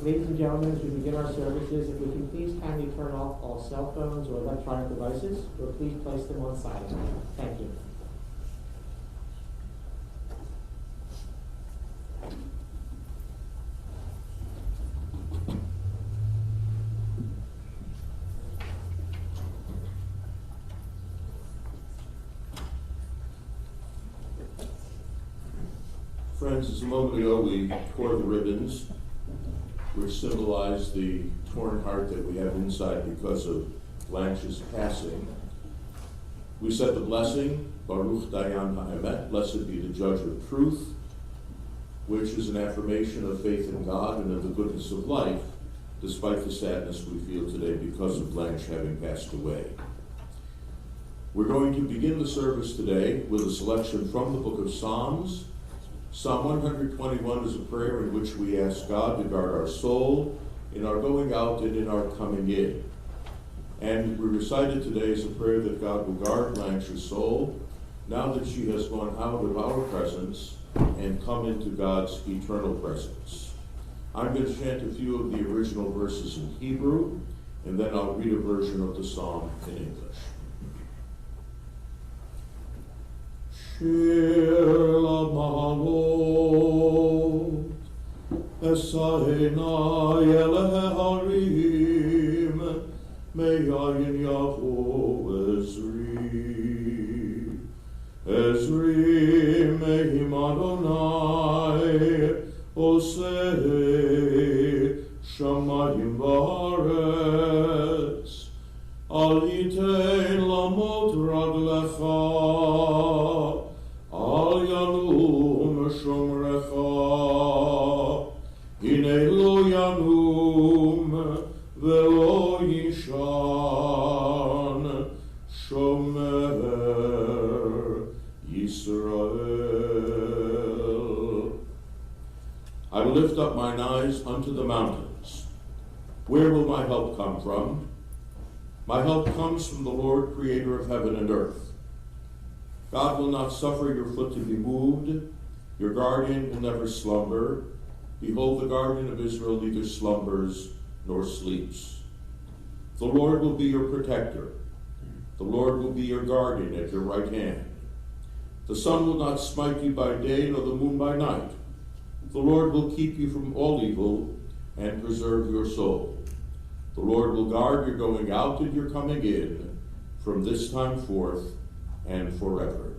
Ladies and gentlemen, as we begin our services, if we can please kindly turn off all cell phones or electronic devices, or please place them on silent. Thank you. Friends, just a moment ago we tore the ribbons, which symbolize the torn heart that we have inside because of Blanche's passing. We said the blessing, Baruch Dayan HaEmet, blessed be the judge of truth, which is an affirmation of faith in God and of the goodness of life, despite the sadness we feel today because of Blanche having passed away. We're going to begin the service today with a selection from the book of Psalms. Psalm 121 is a prayer in which we ask God to guard our soul in our going out and in our coming in. And we recited today as a prayer that God will guard Blanche's soul now that she has gone out of our presence and come into God's eternal presence. I'm going to chant a few of the original verses in Hebrew, and then I'll read a version of the psalm in English. Shir lamalot, esahenai eleharim, me'ayin yavo ezri. Ezri mehim Adonai, oseh shamayim v'aretz, al yitein lamot raglecha, al yanum shomrecha, hine lo yanum ve'lo yishan, shomer Yisrael. I will lift up mine eyes unto the mountains. Where will my help come from? My help comes from the Lord, creator of heaven and earth. God will not suffer your foot to be moved. Your guardian will never slumber. Behold, the guardian of Israel neither slumbers nor sleeps. The Lord will be your protector. The Lord will be your guardian at your right hand. The sun will not smite you by day, nor the moon by night. The Lord will keep you from all evil and preserve your soul. The Lord will guard your going out and your coming in from this time forth and forever.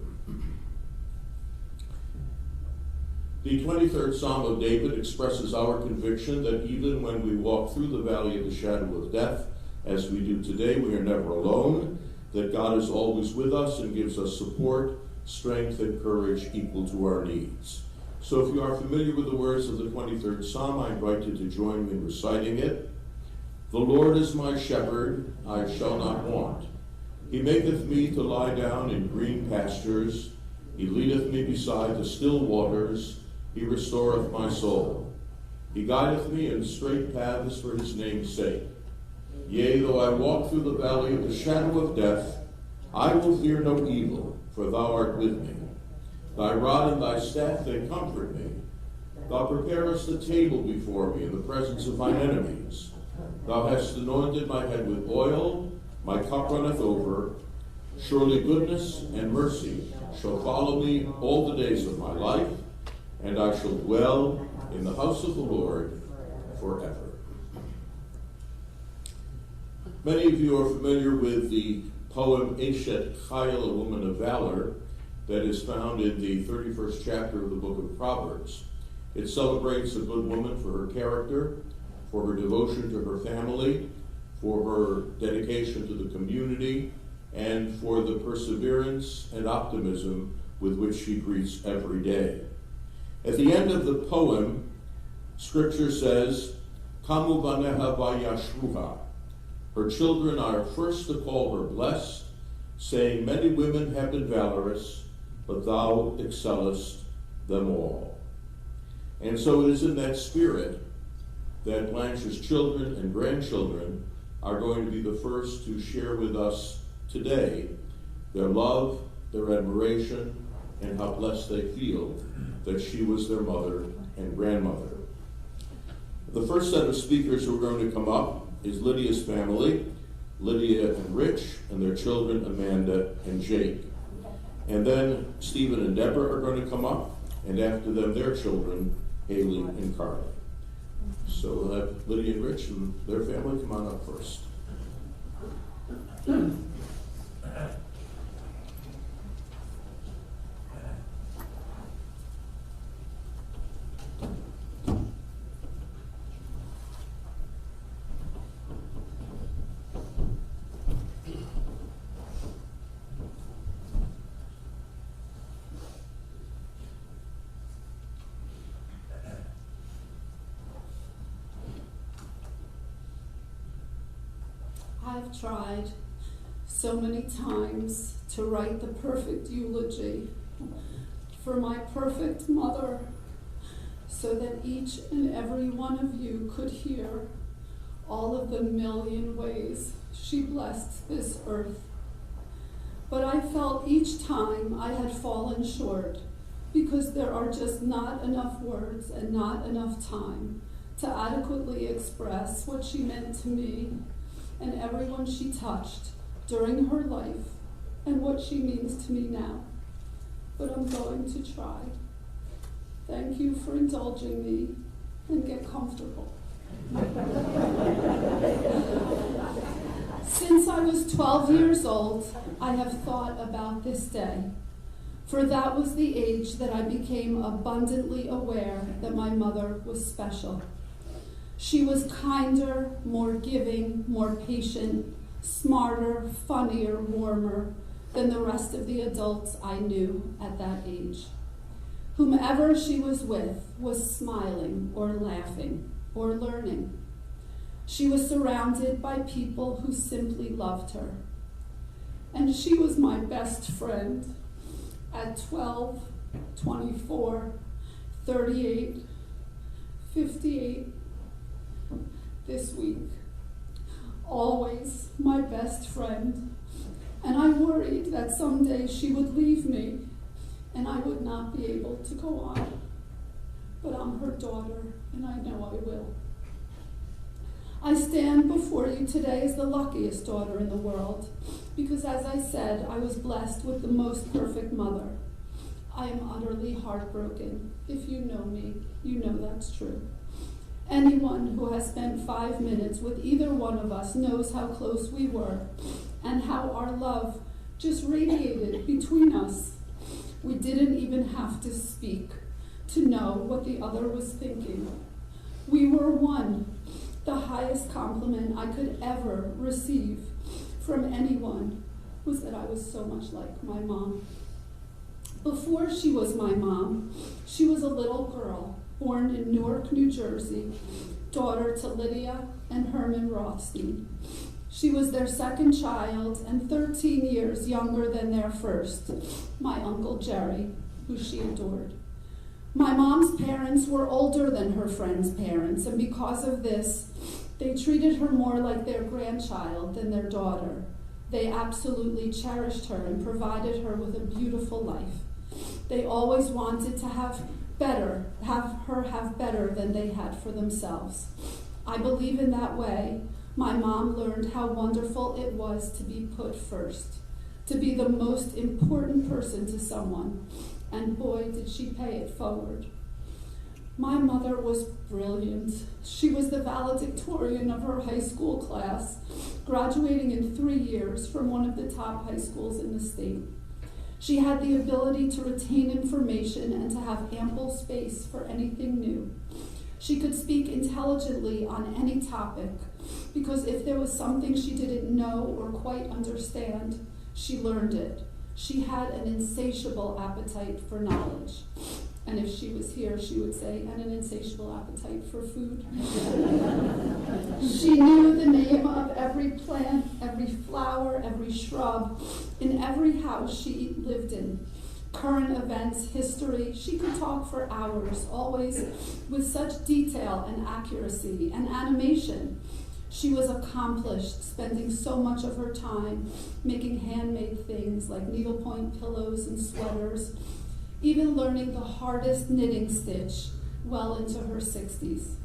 The 23rd Psalm of David expresses our conviction that even when we walk through the valley of the shadow of death, as we do today, we are never alone, that God is always with us and gives us support, strength, and courage equal to our needs. So if you are familiar with the words of the 23rd Psalm, I invite you to join me in reciting it. The Lord is my shepherd, I shall not want. He maketh me to lie down in green pastures. He leadeth me beside the still waters. He restoreth my soul. He guideth me in straight paths for his name's sake. Yea, though I walk through the valley of the shadow of death, I will fear no evil, for thou art with me. Thy rod and thy staff, they comfort me. Thou preparest a table before me in the presence of mine enemies. Thou hast anointed my head with oil, my cup runneth over. Surely goodness and mercy shall follow me all the days of my life, and I shall dwell in the house of the Lord forever. Many of you are familiar with the poem Eshet Chayil, a woman of valor, that is found in the 31st chapter of the book of Proverbs. It celebrates a good woman for her character, for her devotion to her family, for her dedication to the community, and for the perseverance and optimism with which she greets every day. At the end of the poem, Scripture says, Kamu baneha vayashruha. Her children are first to call her blessed, saying, many women have been valorous, but thou excellest them all. And so it is in that spirit that Blanche's children and grandchildren are going to be the first to share with us today their love, their admiration, and how blessed they feel that she was their mother and grandmother. The first set of speakers who are going to come up is Lydia's family, Lydia and Rich, and their children, Amanda and Jake. And then Stephen and Deborah are going to come up, and after them, their children, Haley and Carly. So we'll have Lydia and Rich and their family come on up first. I've tried so many times to write the perfect eulogy for my perfect mother so that each and every one of you could hear all of the million ways she blessed this earth. But I felt each time I had fallen short because there are just not enough words and not enough time to adequately express what she meant to me and everyone she touched during her life and what she means to me now. But I'm going to try. Thank you for indulging me, and get comfortable. Since I was 12 years old, I have thought about this day, for that was the age that I became abundantly aware that my mother was special. She was kinder, more giving, more patient, smarter, funnier, warmer than the rest of the adults I knew at that age. Whomever she was with was smiling or laughing or learning. She was surrounded by people who simply loved her. And she was my best friend at 12, 24, 38, 58, this week. Always my best friend. And I worried that someday she would leave me and I would not be able to go on. But I'm her daughter, and I know I will. I stand before you today as the luckiest daughter in the world, because as I said, I was blessed with the most perfect mother. I am utterly heartbroken. If you know me, you know that's true. Anyone who has spent 5 minutes with either one of us knows how close we were and how our love just radiated between us. We didn't even have to speak to know what the other was thinking. We were one. The highest compliment I could ever receive from anyone was that I was so much like my mom. Before she was my mom, she was a little girl born in Newark, New Jersey, daughter to Lydia and Herman Rothstein. She was their second child and 13 years younger than their first, my Uncle Jerry, who she adored. My mom's parents were older than her friend's parents, and because of this, they treated her more like their grandchild than their daughter. They absolutely cherished her and provided her with a beautiful life. They always wanted to have her have better than they had for themselves. I believe in that way, my mom learned how wonderful it was to be put first, to be the most important person to someone, and boy, did she pay it forward. My mother was brilliant. She was the valedictorian of her high school class, graduating in 3 years from one of the top high schools in the state. She had the ability to retain information and to have ample space for anything new. She could speak intelligently on any topic, because if there was something she didn't know or quite understand, she learned it. She had an insatiable appetite for knowledge. And if she was here, she would say, and an insatiable appetite for food. She knew the name of every plant, every flower, every shrub, in every house she lived in. Current events, history, she could talk for hours, always with such detail and accuracy and animation. She was accomplished, spending so much of her time making handmade things like needlepoint pillows and sweaters, even learning the hardest knitting stitch well into her 60s.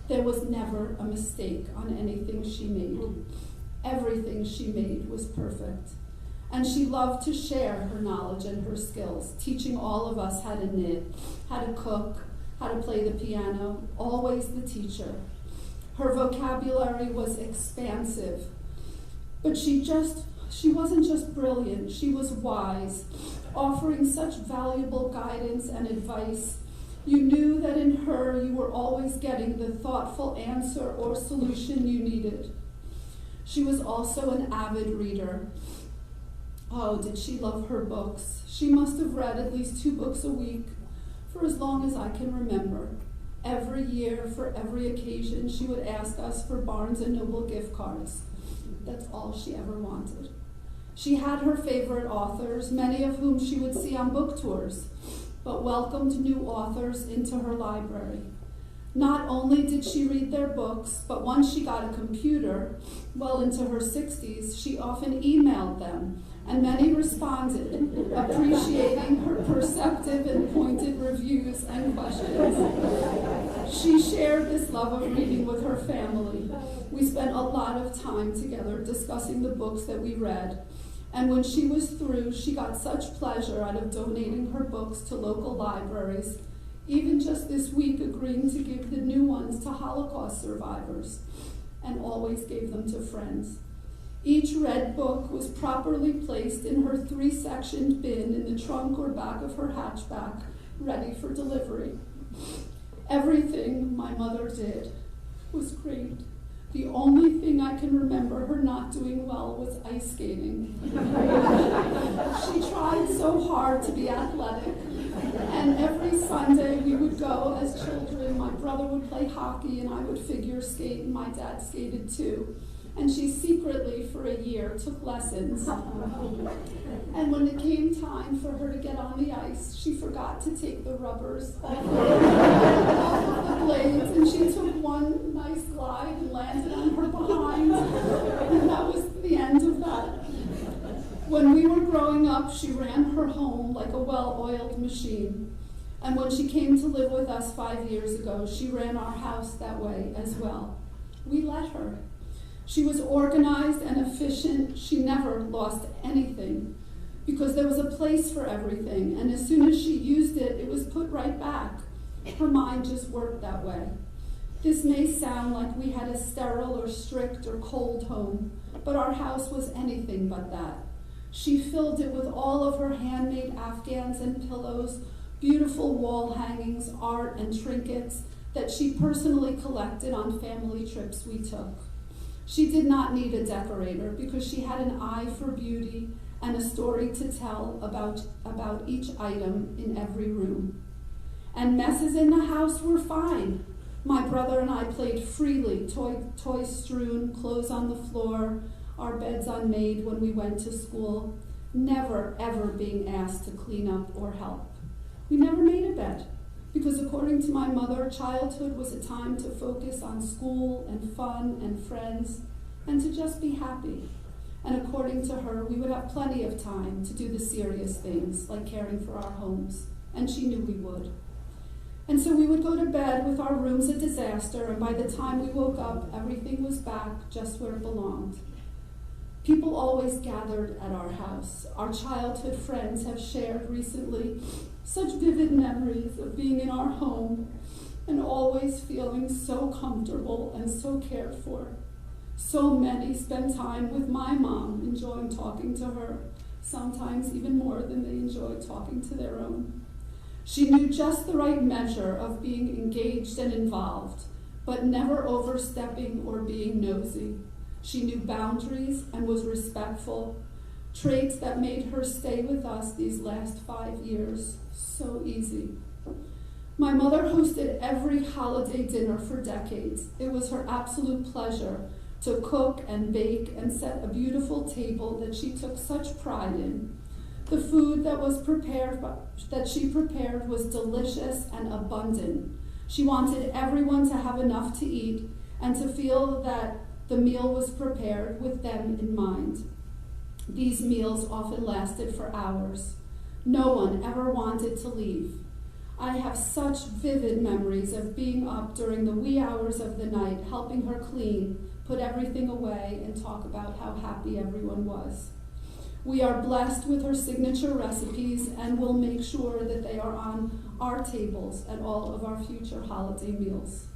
There was never a mistake on anything she made. Everything she made was perfect. And she loved to share her knowledge and her skills, teaching all of us how to knit, how to cook, how to play the piano, always the teacher. Her vocabulary was expansive, but she wasn't just brilliant, she was wise, offering such valuable guidance and advice. You knew that in her you were always getting the thoughtful answer or solution you needed. She was also an avid reader. Oh, did she love her books? She must have read at least 2 books a week for as long as I can remember. Every year, for every occasion, she would ask us for Barnes & Noble gift cards. That's all she ever wanted. She had her favorite authors, many of whom she would see on book tours, but welcomed new authors into her library. Not only did she read their books, but once she got a computer, well into her 60s, she often emailed them, and many responded, appreciating her perceptive and pointed reviews and questions. She shared this love of reading with her family. We spent a lot of time together discussing the books that we read, and when she was through, she got such pleasure out of donating her books to local libraries, even just this week agreeing to give the new ones to Holocaust survivors, and always gave them to friends. Each read book was properly placed in her 3-sectioned bin in the trunk or back of her hatchback, ready for delivery. Everything my mother did was great. The only thing I can remember her not doing well was ice skating. She tried so hard to be athletic, and every Sunday we would go as children. My brother would play hockey and I would figure skate, and my dad skated too. And she secretly, for a year, took lessons. And when it came time for her to get on the ice, she forgot to take the rubbers off of the blades, and she took one nice glide and landed on her behind, and that was the end of that. When we were growing up, she ran her home like a well-oiled machine. And when she came to live with us 5 years ago, she ran our house that way as well. We let her. She was organized and efficient. She never lost anything because there was a place for everything, and as soon as she used it, it was put right back. Her mind just worked that way. This may sound like we had a sterile or strict or cold home, but our house was anything but that. She filled it with all of her handmade Afghans and pillows, beautiful wall hangings, art, and trinkets that she personally collected on family trips we took. She did not need a decorator because she had an eye for beauty and a story to tell about each item in every room. And messes in the house were fine. My brother and I played freely, toys strewn, clothes on the floor, our beds unmade when we went to school, never ever being asked to clean up or help. We never made a bed because according to my mother, childhood was a time to focus on school and fun and friends and to just be happy. And according to her, we would have plenty of time to do the serious things like caring for our homes, and she knew we would. And so we would go to bed with our rooms a disaster, and by the time we woke up, everything was back just where it belonged. People always gathered at our house. Our childhood friends have shared recently such vivid memories of being in our home and always feeling so comfortable and so cared for. So many spend time with my mom, enjoying talking to her, sometimes even more than they enjoy talking to their own. She knew just the right measure of being engaged and involved, but never overstepping or being nosy. She knew boundaries and was respectful, traits that made her stay with us these last 5 years so easy. My mother hosted every holiday dinner for decades. It was her absolute pleasure to cook and bake and set a beautiful table that she took such pride in. The food that she prepared was delicious and abundant. She wanted everyone to have enough to eat and to feel that the meal was prepared with them in mind. These meals often lasted for hours. No one ever wanted to leave. I have such vivid memories of being up during the wee hours of the night, helping her clean, put everything away, and talk about how happy everyone was. We are blessed with her signature recipes and will make sure that they are on our tables at all of our future holiday meals.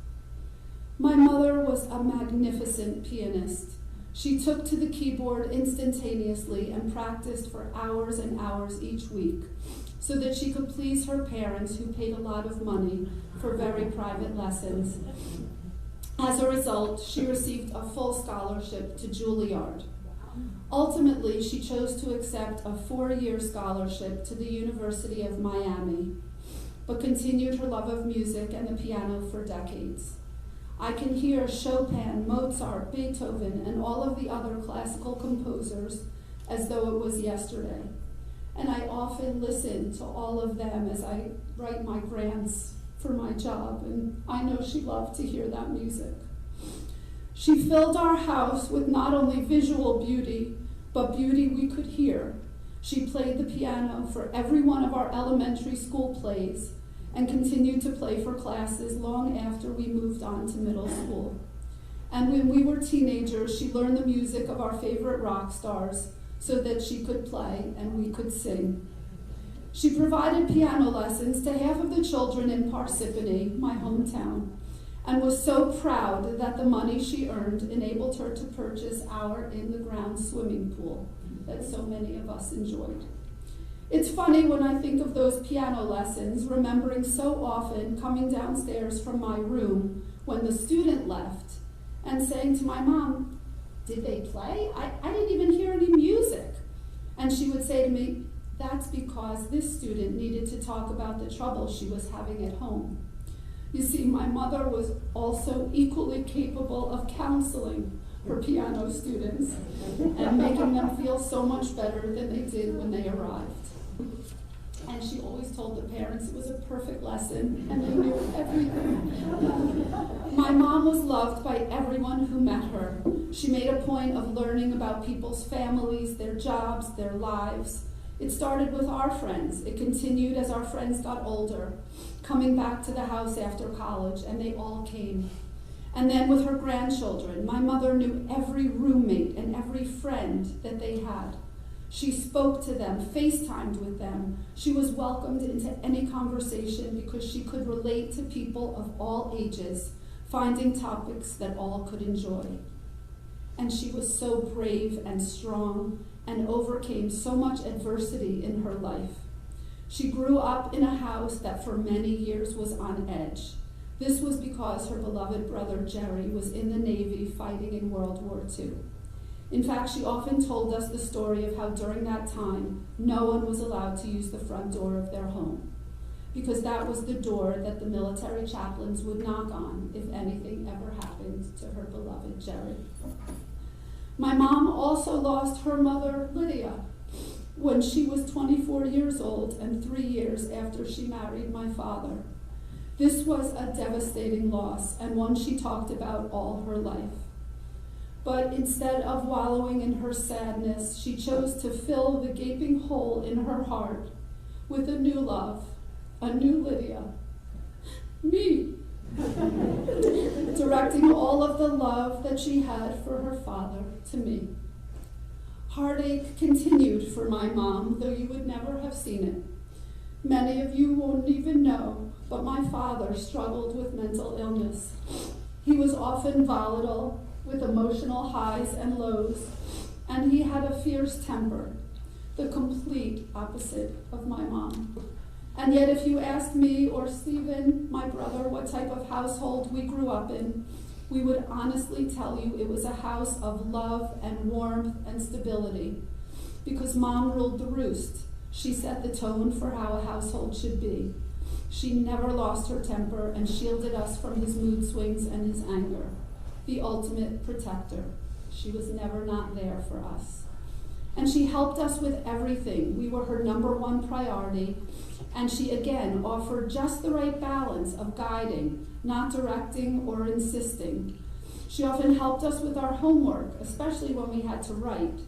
My mother was a magnificent pianist. She took to the keyboard instantaneously and practiced for hours and hours each week so that she could please her parents, who paid a lot of money for very private lessons. As a result, she received a full scholarship to Juilliard. Ultimately, she chose to accept a 4-year scholarship to the University of Miami, but continued her love of music and the piano for decades. I can hear Chopin, Mozart, Beethoven, and all of the other classical composers as though it was yesterday. And I often listen to all of them as I write my grants for my job, and I know she loved to hear that music. She filled our house with not only visual beauty, but beauty we could hear. She played the piano for every one of our elementary school plays and continued to play for classes long after we moved on to middle school. And when we were teenagers, she learned the music of our favorite rock stars so that she could play and we could sing. She provided piano lessons to half of the children in Parsippany, my hometown, and was so proud that the money she earned enabled her to purchase our in-the-ground swimming pool that so many of us enjoyed. It's funny when I think of those piano lessens, remembering so often coming downstairs from my room when the student left and saying to my mom, "Did they play? I didn't even hear any music." And she would say to me, "That's because this student needed to talk about the trouble she was having at home." You see, my mother was also equally capable of counseling her piano students and making them feel so much better than they did when they arrived. And she always told the parents it was a perfect lesson and they knew everything. My mom was loved by everyone who met her. She made a point of learning about people's families, their jobs, their lives. It started with our friends. It continued as our friends got older, coming back to the house after college, and they all came. And then with her grandchildren, my mother knew every roommate and every friend that they had. She spoke to them, FaceTimed with them. She was welcomed into any conversation because she could relate to people of all ages, finding topics that all could enjoy. And she was so brave and strong and overcame so much adversity in her life. She grew up in a house that for many years was on edge. This was because her beloved brother Jerry was in the Navy fighting in World War II. In fact, she often told us the story of how during that time, no one was allowed to use the front door of their home, because that was the door that the military chaplains would knock on if anything ever happened to her beloved Jerry. My mom also lost her mother, Lydia, when she was 24 years old and 3 years after she married my father. This was a devastating loss and one she talked about all her life. But instead of wallowing in her sadness, she chose to fill the gaping hole in her heart with a new love, a new Lydia, me, directing all of the love that she had for her father to me. Heartache continued for my mom, though you would never have seen it. Many of you won't even know, but my father struggled with mental illness. He was often volatile, with emotional highs and lows, and he had a fierce temper, the complete opposite of my mom. And yet if you asked me or Stephen, my brother, what type of household we grew up in, we would honestly tell you it was a house of love and warmth and stability, because Mom ruled the roost. She set the tone for how a household should be. She never lost her temper and shielded us from his mood swings and his anger. The ultimate protector. She was never not there for us. And she helped us with everything. We were her number one priority, and she again offered just the right balance of guiding, not directing or insisting. She often helped us with our homework, especially when we had to write.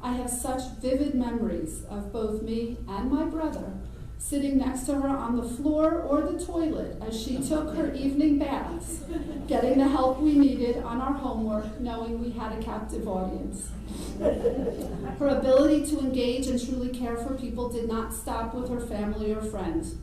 I have such vivid memories of both me and my brother sitting next to her on the floor or the toilet as she took her evening baths, getting the help we needed on our homework, knowing we had a captive audience. Her ability to engage and truly care for people did not stop with her family or friends.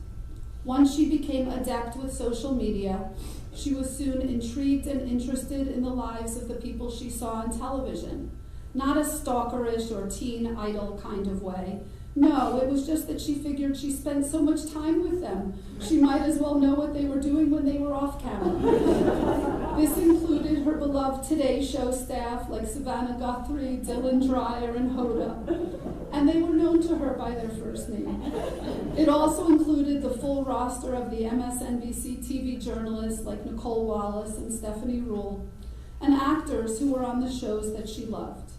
Once she became adept with social media, she was soon intrigued and interested in the lives of the people she saw on television. Not a stalkerish or teen idol kind of way. No, it was just that she figured she spent so much time with them. She might as well know what they were doing when they were off camera. This included her beloved Today Show staff like Savannah Guthrie, Dylan Dreyer, and Hoda. And they were known to her by their first name. It also included the full roster of the MSNBC TV journalists like Nicole Wallace and Stephanie Rule, and actors who were on the shows that she loved.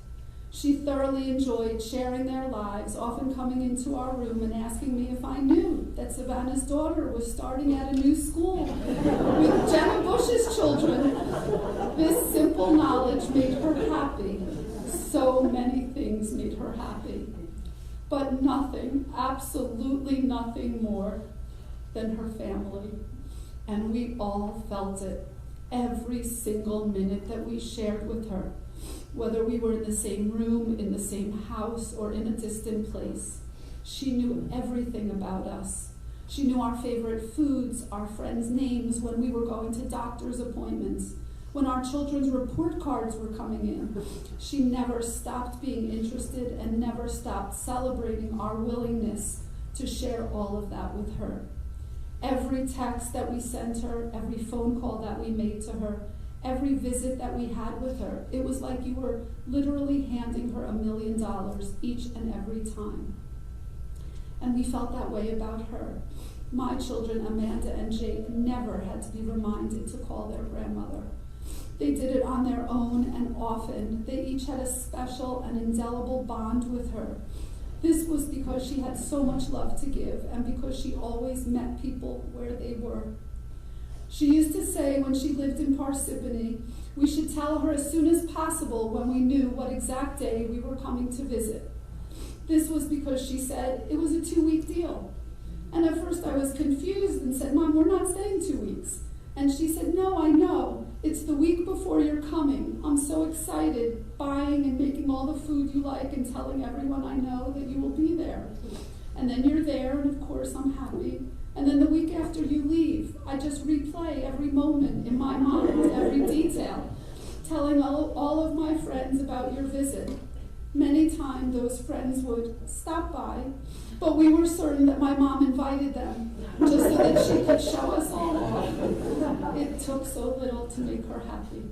She thoroughly enjoyed sharing their lives, often coming into our room and asking me if I knew that Savannah's daughter was starting at a new school with Jenna Bush's children. This simple knowledge made her happy. So many things made her happy. But nothing, absolutely nothing more than her family. And we all felt it every single minute that we shared with her. Whether we were in the same room, in the same house, or in a distant place. She knew everything about us. She knew our favorite foods, our friends' names, when we were going to doctor's appointments, when our children's report cards were coming in. She never stopped being interested and never stopped celebrating our willingness to share all of that with her. Every text that we sent her, every phone call that we made to her, every visit that we had with her, it was like you were literally handing her $1 million each and every time. And we felt that way about her. My children, Amanda and Jake, never had to be reminded to call their grandmother. They did it on their own and often. They each had a special and indelible bond with her. This was because she had so much love to give and because she always met people where they were. She used to say when she lived in Parsippany, we should tell her as soon as possible when we knew what exact day we were coming to visit. This was because she said it was a 2-week deal. And at first I was confused and said, Mom, we're not staying 2 weeks. And she said, no, I know. It's the week before you're coming. I'm so excited, buying and making all the food you like and telling everyone I know that you will be there. And then you're there, and of course I'm happy. And then the week after you leave, I just replay every moment in my mind, every detail, telling all of my friends about your visit. Many times those friends would stop by, but we were certain that my mom invited them, just so that she could show us all off. It took so little to make her happy.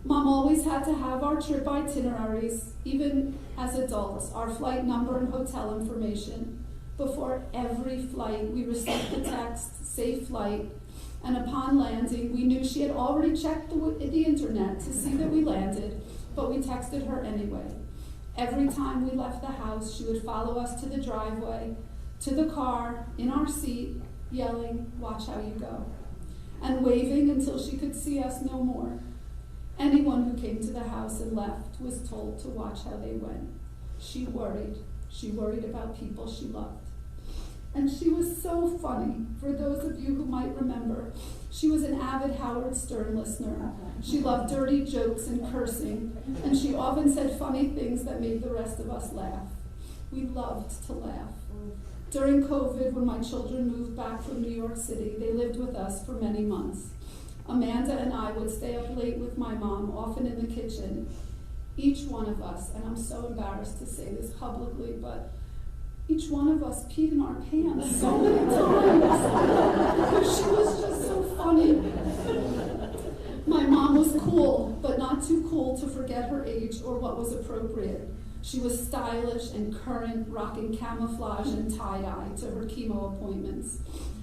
Mom always had to have our trip itineraries, even as adults, our flight number and hotel information. Before every flight, we received the text, safe flight, and upon landing, we knew she had already checked the internet to see that we landed, but we texted her anyway. Every time we left the house, she would follow us to the driveway, to the car, in our seat, yelling, "Watch how you go," and waving until she could see us no more. Anyone who came to the house and left was told to watch how they went. She worried. She worried about people she loved. And she was so funny. For those of you who might remember, she was an avid Howard Stern listener. She loved dirty jokes and cursing, and she often said funny things that made the rest of us laugh. We loved to laugh. During COVID, when my children moved back from New York City, they lived with us for many months. Amanda and I would stay up late with my mom, often in the kitchen. Each one of us, and I'm so embarrassed to say this publicly, but each one of us peed in our pants so many times because she was just so funny. My mom was cool, but not too cool to forget her age or what was appropriate. She was stylish and current, rocking camouflage and tie-dye to her chemo appointments.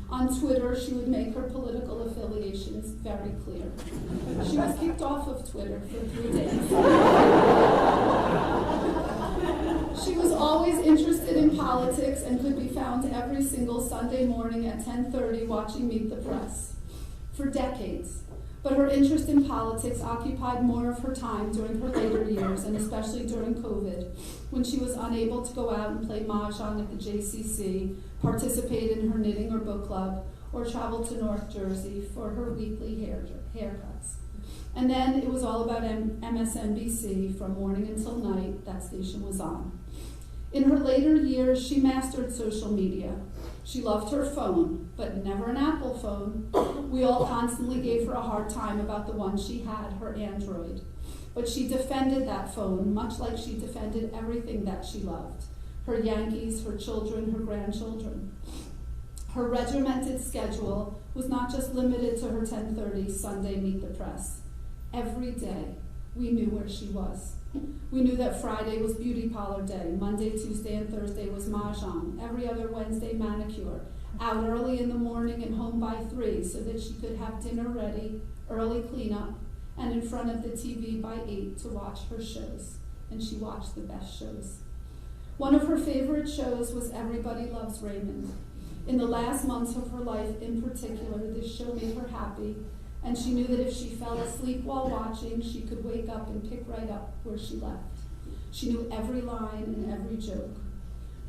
On Twitter, she would make her political affiliations very clear. She was kicked off of Twitter for 3 days. She was always interested in politics and could be found every single Sunday morning at 10:30 watching Meet the Press. For decades, But her interest in politics occupied more of her time during her later years, and especially during COVID, when she was unable to go out and play mahjong at the JCC, participate in her knitting or book club, or travel to North Jersey for her weekly haircuts. And then it was all about MSNBC from morning until night. That station was on. In her later years, she mastered social media. She loved her phone, but never an Apple phone. We all constantly gave her a hard time about the one she had, her Android. But she defended that phone, much like she defended everything that she loved. Her Yankees, her children, her grandchildren. Her regimented schedule was not just limited to her 10:30 Sunday Meet the Press. Every day, we knew where she was. We knew that Friday was beauty parlor day, Monday, Tuesday, and Thursday was mahjong, every other Wednesday manicure, out early in the morning and home by 3 so that she could have dinner ready, early cleanup, and in front of the TV by 8 to watch her shows. And she watched the best shows. One of her favorite shows was Everybody Loves Raymond. In the last months of her life in particular, this show made her happy, and she knew that if she fell asleep while watching, she could wake up and pick right up where she left. She knew every line and every joke.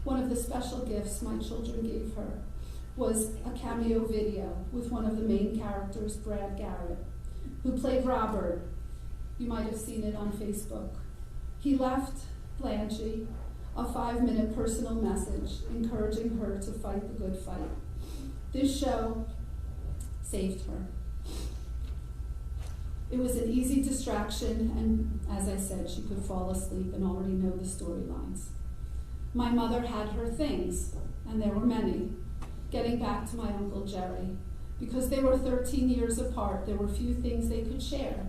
One of the special gifts my children gave her was a cameo video with one of the main characters, Brad Garrett, who played Robert. You might have seen it on Facebook. He left Blanche a 5-minute personal message encouraging her to fight the good fight. This show saved her. It was an easy distraction, and as I said, she could fall asleep and already know the storylines. My mother had her things, and there were many. Getting back to my Uncle Jerry, because they were 13 years apart, there were few things they could share.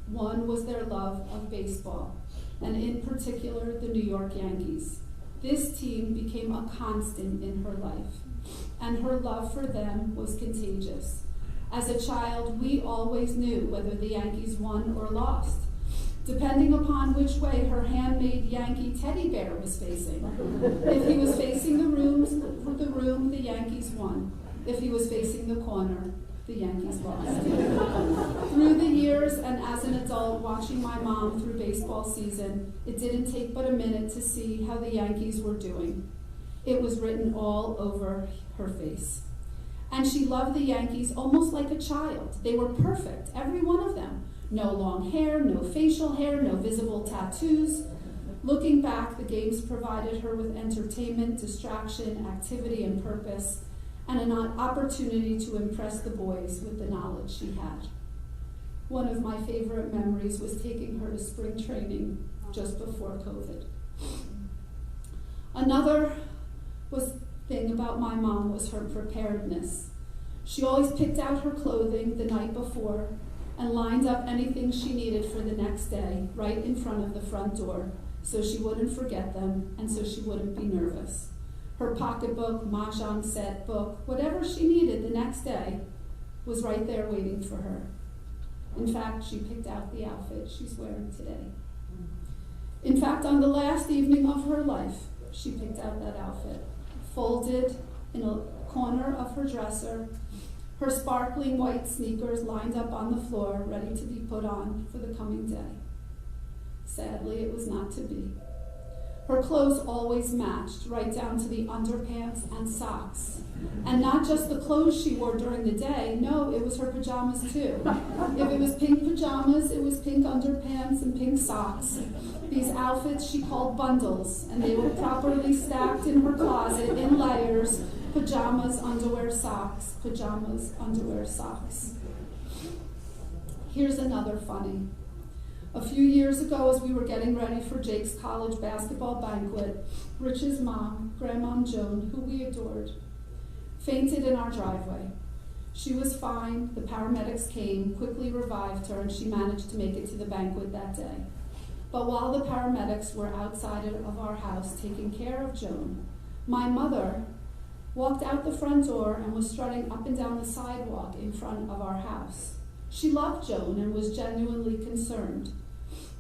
One was their love of baseball, and in particular, the New York Yankees. This team became a constant in her life, and her love for them was contagious. As a child, we always knew whether the Yankees won or lost, depending upon which way her handmade Yankee teddy bear was facing. If he was facing the room, the Yankees won. If he was facing the corner, the Yankees lost. Through the years, and as an adult watching my mom through baseball season, it didn't take but a minute to see how the Yankees were doing. It was written all over her face. And she loved the Yankees almost like a child. They were perfect, every one of them. No long hair, no facial hair, no visible tattoos. Looking back, the games provided her with entertainment, distraction, activity, and purpose, and an opportunity to impress the boys with the knowledge she had. One of my favorite memories was taking her to spring training just before COVID. Another thing about my mom was her preparedness. She always picked out her clothing the night before and lined up anything she needed for the next day right in front of the front door so she wouldn't forget them and so she wouldn't be nervous. Her pocketbook, mahjong set, book, whatever she needed the next day was right there waiting for her. In fact, she picked out the outfit she's wearing today. In fact, on the last evening of her life, she picked out that outfit, folded in a corner of her dresser, her sparkling white sneakers lined up on the floor, ready to be put on for the coming day. Sadly, it was not to be. Her clothes always matched, right down to the underpants and socks. And not just the clothes she wore during the day, no, it was her pajamas too. If it was pink pajamas, it was pink underpants and pink socks. These outfits she called bundles, and they were properly stacked in her closet in layers: pajamas, underwear, socks, pajamas, underwear, socks. Here's another funny. A few years ago, as we were getting ready for Jake's college basketball banquet, Rich's mom, Grandmom Joan, who we adored, fainted in our driveway. She was fine, the paramedics came, quickly revived her, and she managed to make it to the banquet that day. But while the paramedics were outside of our house taking care of Joan, my mother walked out the front door and was strutting up and down the sidewalk in front of our house. She loved Joan and was genuinely concerned.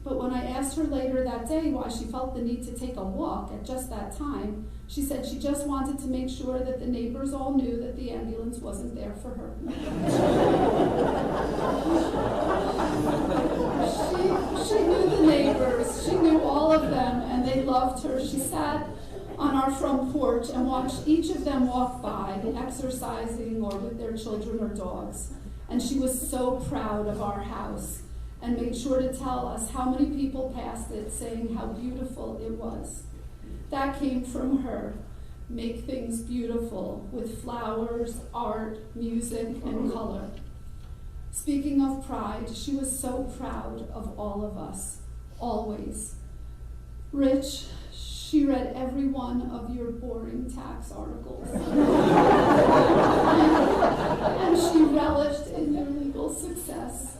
But when I asked her later that day why she felt the need to take a walk at just that time, she said she just wanted to make sure that the neighbors all knew that the ambulance wasn't there for her. loved her. She sat on our front porch and watched each of them walk by, exercising or with their children or dogs. And she was so proud of our house and made sure to tell us how many people passed it, saying how beautiful it was. That came from her. Make things beautiful with flowers, art, music, and color. Speaking of pride, she was so proud of all of us, always. Rich, she read every one of your boring tax articles. And she relished in your legal success.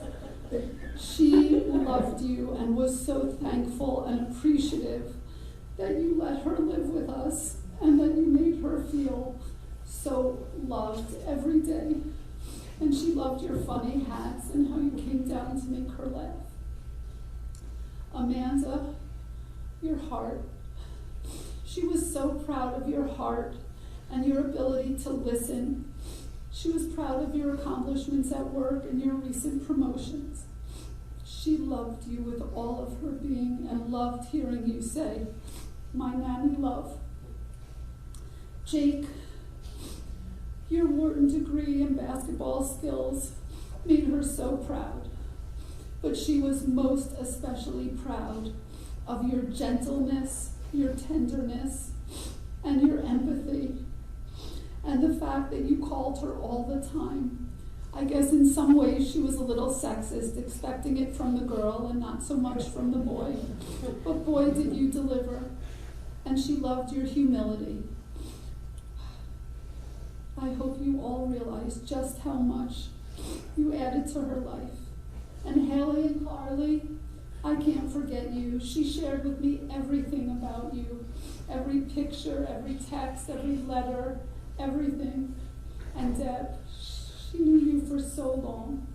She loved you and was so thankful and appreciative that you let her live with us and that you made her feel so loved every day. And she loved your funny hats and how you came down to make her laugh. Amanda, your heart. She was so proud of your heart and your ability to listen. She was proud of your accomplishments at work and your recent promotions. She loved you with all of her being and loved hearing you say, "My nanny love." Jake, your Wharton degree and basketball skills made her so proud. But she was most especially proud of your gentleness, your tenderness, and your empathy, and the fact that you called her all the time. I guess in some ways she was a little sexist, expecting it from the girl and not so much from the boy. But boy, did you deliver. And she loved your humility. I hope you all realize just how much you added to her life. And Haley and Carly, I can't forget you. She shared with me everything about you. Every picture, every text, every letter, everything. And Deb, she knew you for so long.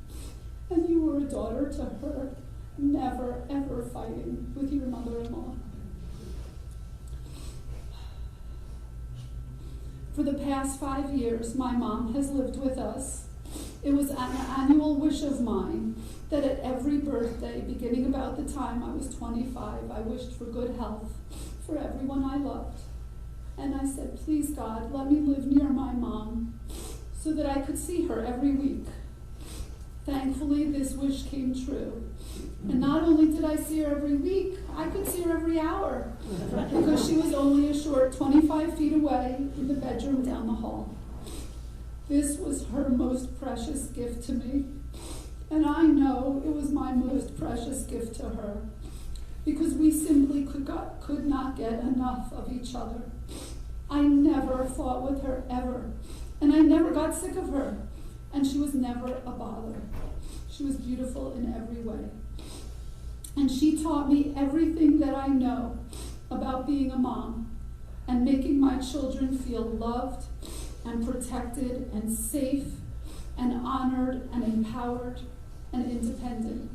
And you were a daughter to her, never, ever fighting with your mother-in-law. For the past 5 years, my mom has lived with us. It was an annual wish of mine that at every birthday, beginning about the time I was 25, I wished for good health for everyone I loved. And I said, please God, let me live near my mom so that I could see her every week. Thankfully, this wish came true. And not only did I see her every week, I could see her every hour because she was only a short 25 feet away in the bedroom down the hall. This was her most precious gift to me. And I know it was my most precious gift to her because we simply could not get enough of each other. I never fought with her ever, and I never got sick of her, and she was never a bother. She was beautiful in every way. And she taught me everything that I know about being a mom and making my children feel loved and protected and safe and honored and empowered and independent,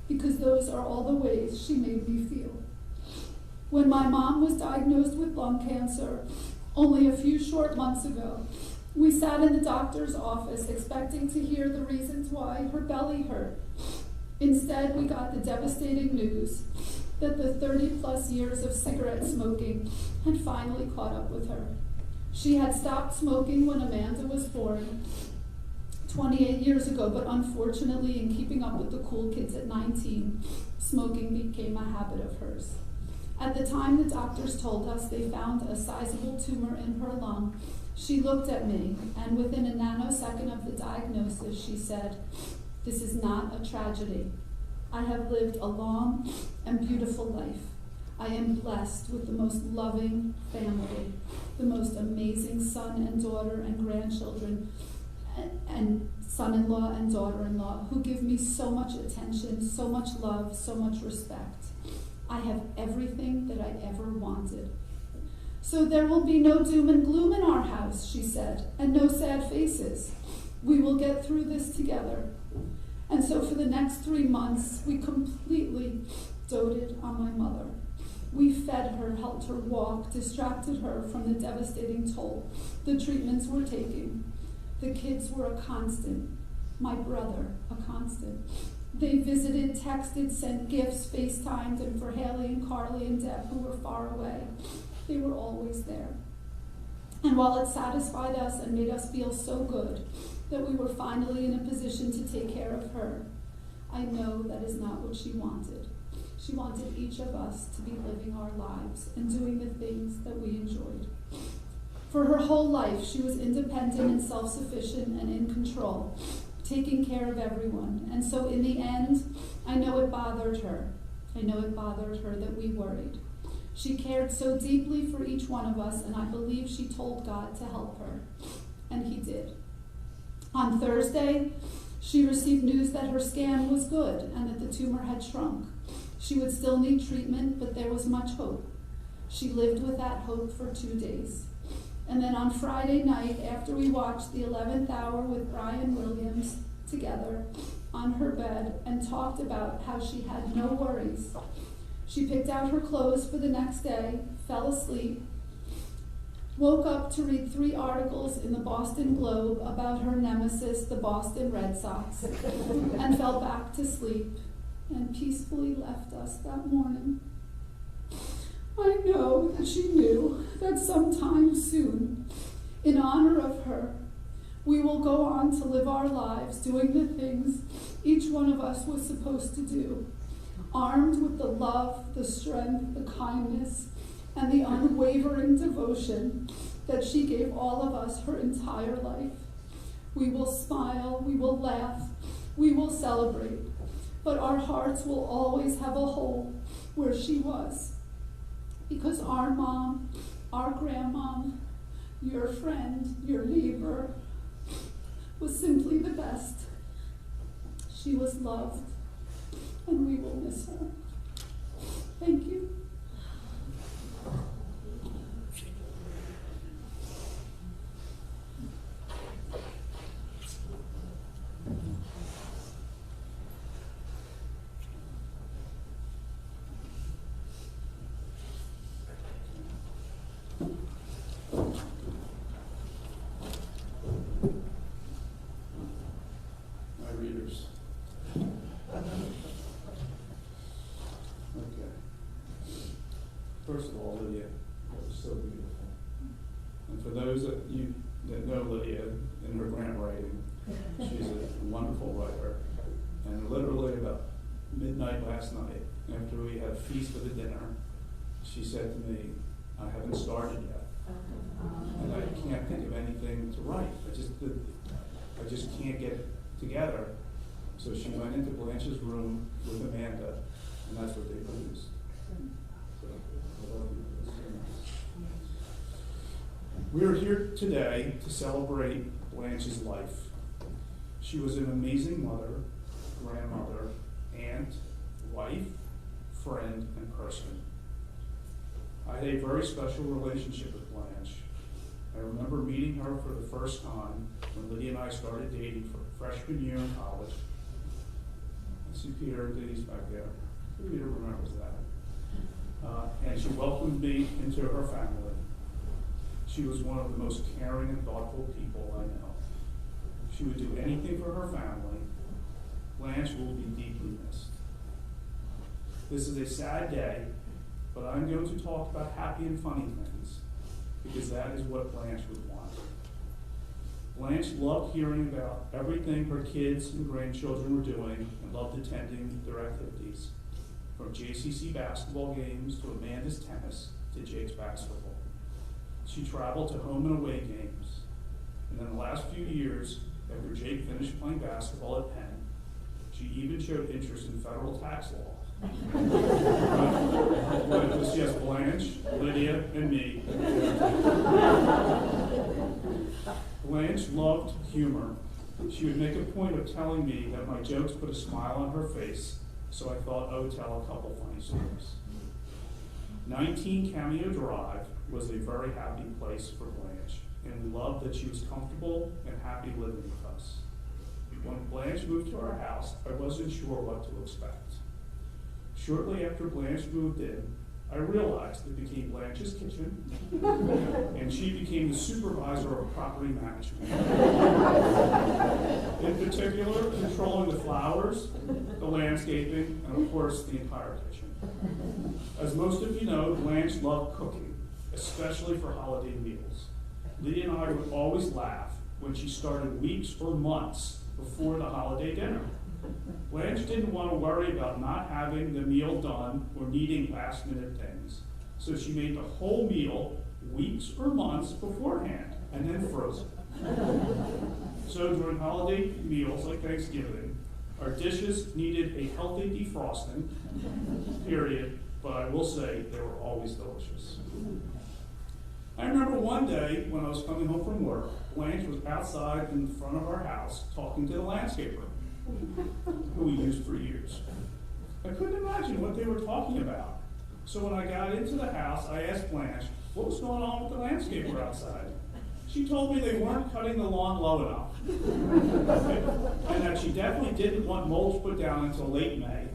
because those are all the ways she made me feel. When my mom was diagnosed with lung cancer only a few short months ago, we sat in the doctor's office expecting to hear the reasons why her belly hurt. Instead, we got the devastating news that the 30-plus years of cigarette smoking had finally caught up with her. She had stopped smoking when Amanda was born 28 years ago, but unfortunately, in keeping up with the cool kids at 19, smoking became a habit of hers. At the time the doctors told us they found a sizable tumor in her lung, she looked at me, and within a nanosecond of the diagnosis, she said, "This is not a tragedy. I have lived a long and beautiful life. I am blessed with the most loving family, the most amazing son and daughter and grandchildren, and son-in-law and daughter-in-law who give me so much attention, so much love, so much respect. I have everything that I ever wanted. So there will be no doom and gloom in our house," she said, "and no sad faces. We will get through this together." And so for the next 3 months, we completely doted on my mother. We fed her, helped her walk, distracted her from the devastating toll the treatments were taking. The kids were a constant. My brother, a constant. They visited, texted, sent gifts, FaceTimed, and for Haley and Carly and Deb, who were far away, they were always there. And while it satisfied us and made us feel so good that we were finally in a position to take care of her, I know that is not what she wanted. She wanted each of us to be living our lives and doing the things that we enjoyed. For her whole life, she was independent and self-sufficient and in control, taking care of everyone. And so in the end, I know it bothered her. I know it bothered her that we worried. She cared so deeply for each one of us, and I believe she told God to help her. And he did. On Thursday, she received news that her scan was good and that the tumor had shrunk. She would still need treatment, but there was much hope. She lived with that hope for 2 days. And then on Friday night, after we watched the 11th hour with Brian Williams together on her bed and talked about how she had no worries, she picked out her clothes for the next day, fell asleep, woke up to read 3 articles in the Boston Globe about her nemesis, the Boston Red Sox, and fell back to sleep and peacefully left us that morning. I know that she knew that sometime soon, in honor of her, we will go on to live our lives doing the things each one of us was supposed to do, armed with the love, the strength, the kindness, and the unwavering devotion that she gave all of us her entire life. We will smile, we will laugh, we will celebrate, but our hearts will always have a hole where she was. Because our mom, our grandmom, your friend, your neighbor, was simply the best. She was loved, and we will miss her. Thank you. First of all, Lydia, that was so beautiful. And for those that know Lydia in her grant writing, she's a wonderful writer. And literally about midnight last night, after we had a feast for the dinner, she said to me, "I haven't started yet, and I can't think of anything to write. I just can't get it together." So she went into Blanche's room with Amanda, and that's what they produced. We are here today to celebrate Blanche's life. She was an amazing mother, grandmother, aunt, wife, friend, and person. I had a very special relationship with Blanche. I remember meeting her for the first time when Lydia and I started dating for freshman year in college. I see Peter and Denise back there. Peter remembers that. And she welcomed me into her family. She was one of the most caring and thoughtful people I know. She would do anything for her family. Blanche will be deeply missed. This is a sad day, but I'm going to talk about happy and funny things, because that is what Blanche would want. Blanche loved hearing about everything her kids and grandchildren were doing and loved attending their activities, from JCC basketball games to Amanda's tennis to Jake's basketball. She traveled to home and away games, and in the last few years, after Jake finished playing basketball at Penn, she even showed interest in federal tax law. But it was just Blanche, Lydia, and me. Blanche loved humor. She would make a point of telling me that my jokes put a smile on her face, so I thought I would tell a couple funny stories. 19 Cameo Drive was a very happy place for Blanche, and we loved that she was comfortable and happy living with us. When Blanche moved to our house, I wasn't sure what to expect. Shortly after Blanche moved in, I realized it became Blanche's kitchen, and she became the supervisor of property management. In particular, controlling the flowers, the landscaping, and of course, the entire kitchen. As most of you know, Blanche loved cooking, especially for holiday meals. Lee and I would always laugh when she started weeks or months before the holiday dinner. Blanche didn't want to worry about not having the meal done or needing last-minute things, so she made the whole meal weeks or months beforehand and then froze it. So during holiday meals like Thanksgiving, our dishes needed a healthy defrosting, period, but I will say they were always delicious. I remember one day when I was coming home from work, Blanche was outside in front of our house talking to the landscaper, who we used for years. I couldn't imagine what they were talking about. So when I got into the house, I asked Blanche what was going on with the landscaper outside. She told me they weren't cutting the lawn low enough, and that she definitely didn't want mulch put down until late May,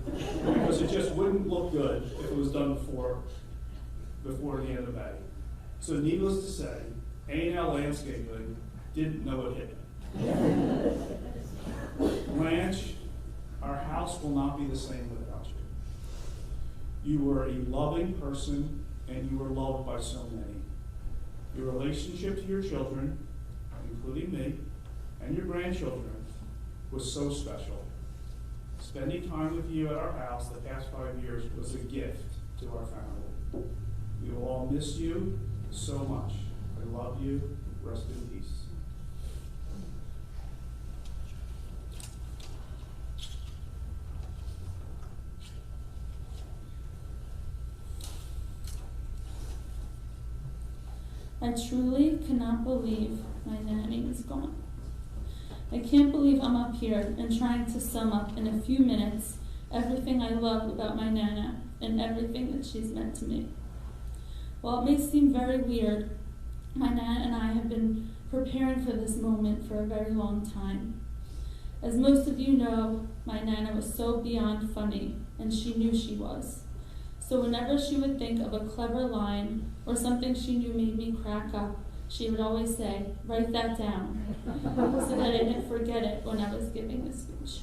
because it just wouldn't look good if it was done before the end of May. So needless to say, A&L Landscaping didn't know it hit me. Blanche, our house will not be the same without you. You were a loving person, and you were loved by so many. Your relationship to your children, including me, and your grandchildren, was so special. Spending time with you at our house the past 5 years was a gift to our family. We will all miss you so much. I love you. Rest in peace. I truly cannot believe my nanny is gone. I can't believe I'm up here and trying to sum up in a few minutes everything I love about my Nana and everything that she's meant to me. While it may seem very weird, my Nana and I have been preparing for this moment for a very long time. As most of you know, my Nana was so beyond funny, and she knew she was. So whenever she would think of a clever line or something she knew made me crack up, she would always say, "Write that down," so that I didn't forget it when I was giving the speech.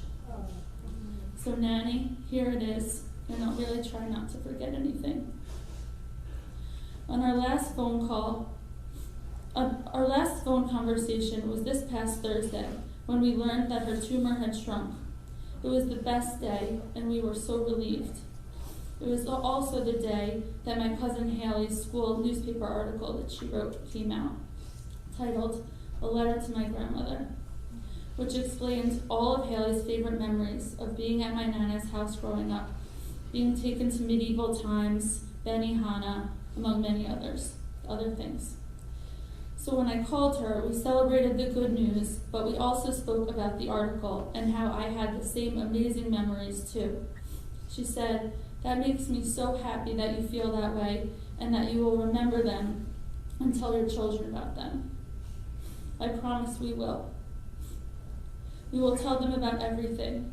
So Nanny, here it is, and I'll really try not to forget anything. On our last phone conversation was this past Thursday, when we learned that her tumor had shrunk. It was the best day, and we were so relieved. It was also the day that my cousin Haley's school newspaper article that she wrote came out, titled "A Letter to My Grandmother," which explains all of Haley's favorite memories of being at my Nana's house growing up, being taken to medieval times, Benihana, among many other things. So when I called her, we celebrated the good news, but we also spoke about the article and how I had the same amazing memories too. She said, "That makes me so happy that you feel that way and that you will remember them and tell your children about them." I promise we will. We will tell them about everything.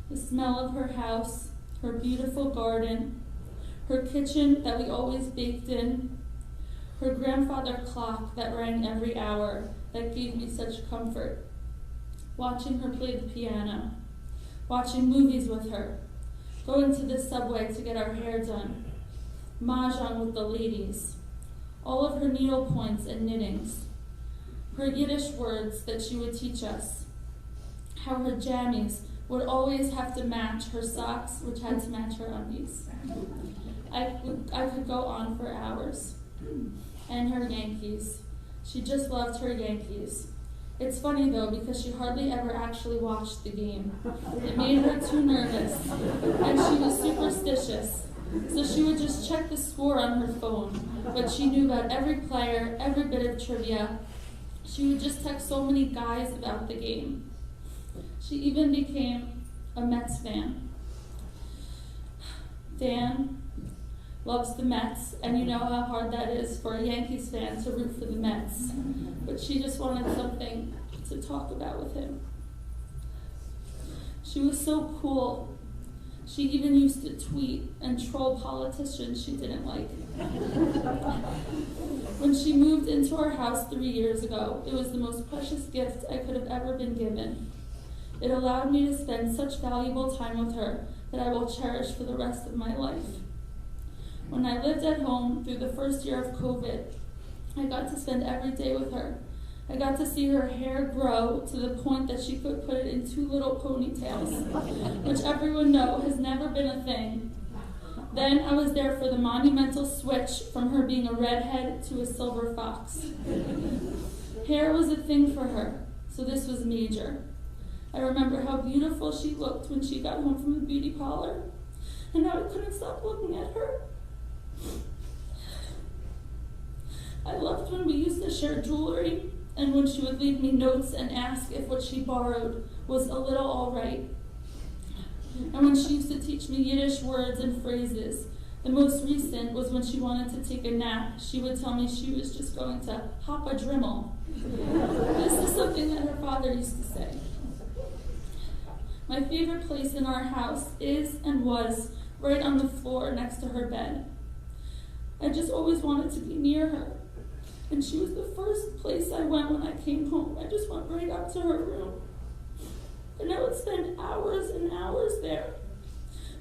The smell of her house, her beautiful garden, her kitchen that we always baked in, her grandfather clock that rang every hour that gave me such comfort, watching her play the piano, watching movies with her, going to the subway to get our hair done, mahjong with the ladies, all of her needle points and knittings, her Yiddish words that she would teach us, how her jammies would always have to match her socks, which had to match her undies. I could go on for hours. And her Yankees. She just loved her Yankees. It's funny though, because she hardly ever actually watched the game. It made her too nervous, and she was superstitious. So she would just check the score on her phone, but she knew about every player, every bit of trivia. She would just text so many guys about the game. She even became a Mets fan. Dan loves the Mets, and you know how hard that is for a Yankees fan to root for the Mets. But she just wanted something to talk about with him. She was so cool. She even used to tweet and troll politicians she didn't like. When she moved into our house 3 years ago, it was the most precious gift I could have ever been given. It allowed me to spend such valuable time with her that I will cherish for the rest of my life. When I lived at home through the first year of COVID, I got to spend every day with her. I got to see her hair grow to the point that she could put it in 2 little ponytails, which everyone knows has never been a thing. Then I was there for the monumental switch from her being a redhead to a silver fox. Hair was a thing for her, so this was major. I remember how beautiful she looked when she got home from the beauty parlor, and how I couldn't stop looking at her. I loved when we used to share jewelry, and when she would leave me notes and ask if what she borrowed was a little all right. And when she used to teach me Yiddish words and phrases. The most recent was when she wanted to take a nap. She would tell me she was just going to hop a drimmel. This is something that her father used to say. My favorite place in our house is and was right on the floor next to her bed. I just always wanted to be near her. And she was the first place I went when I came home. I just went right up to her room. And I would spend hours and hours there.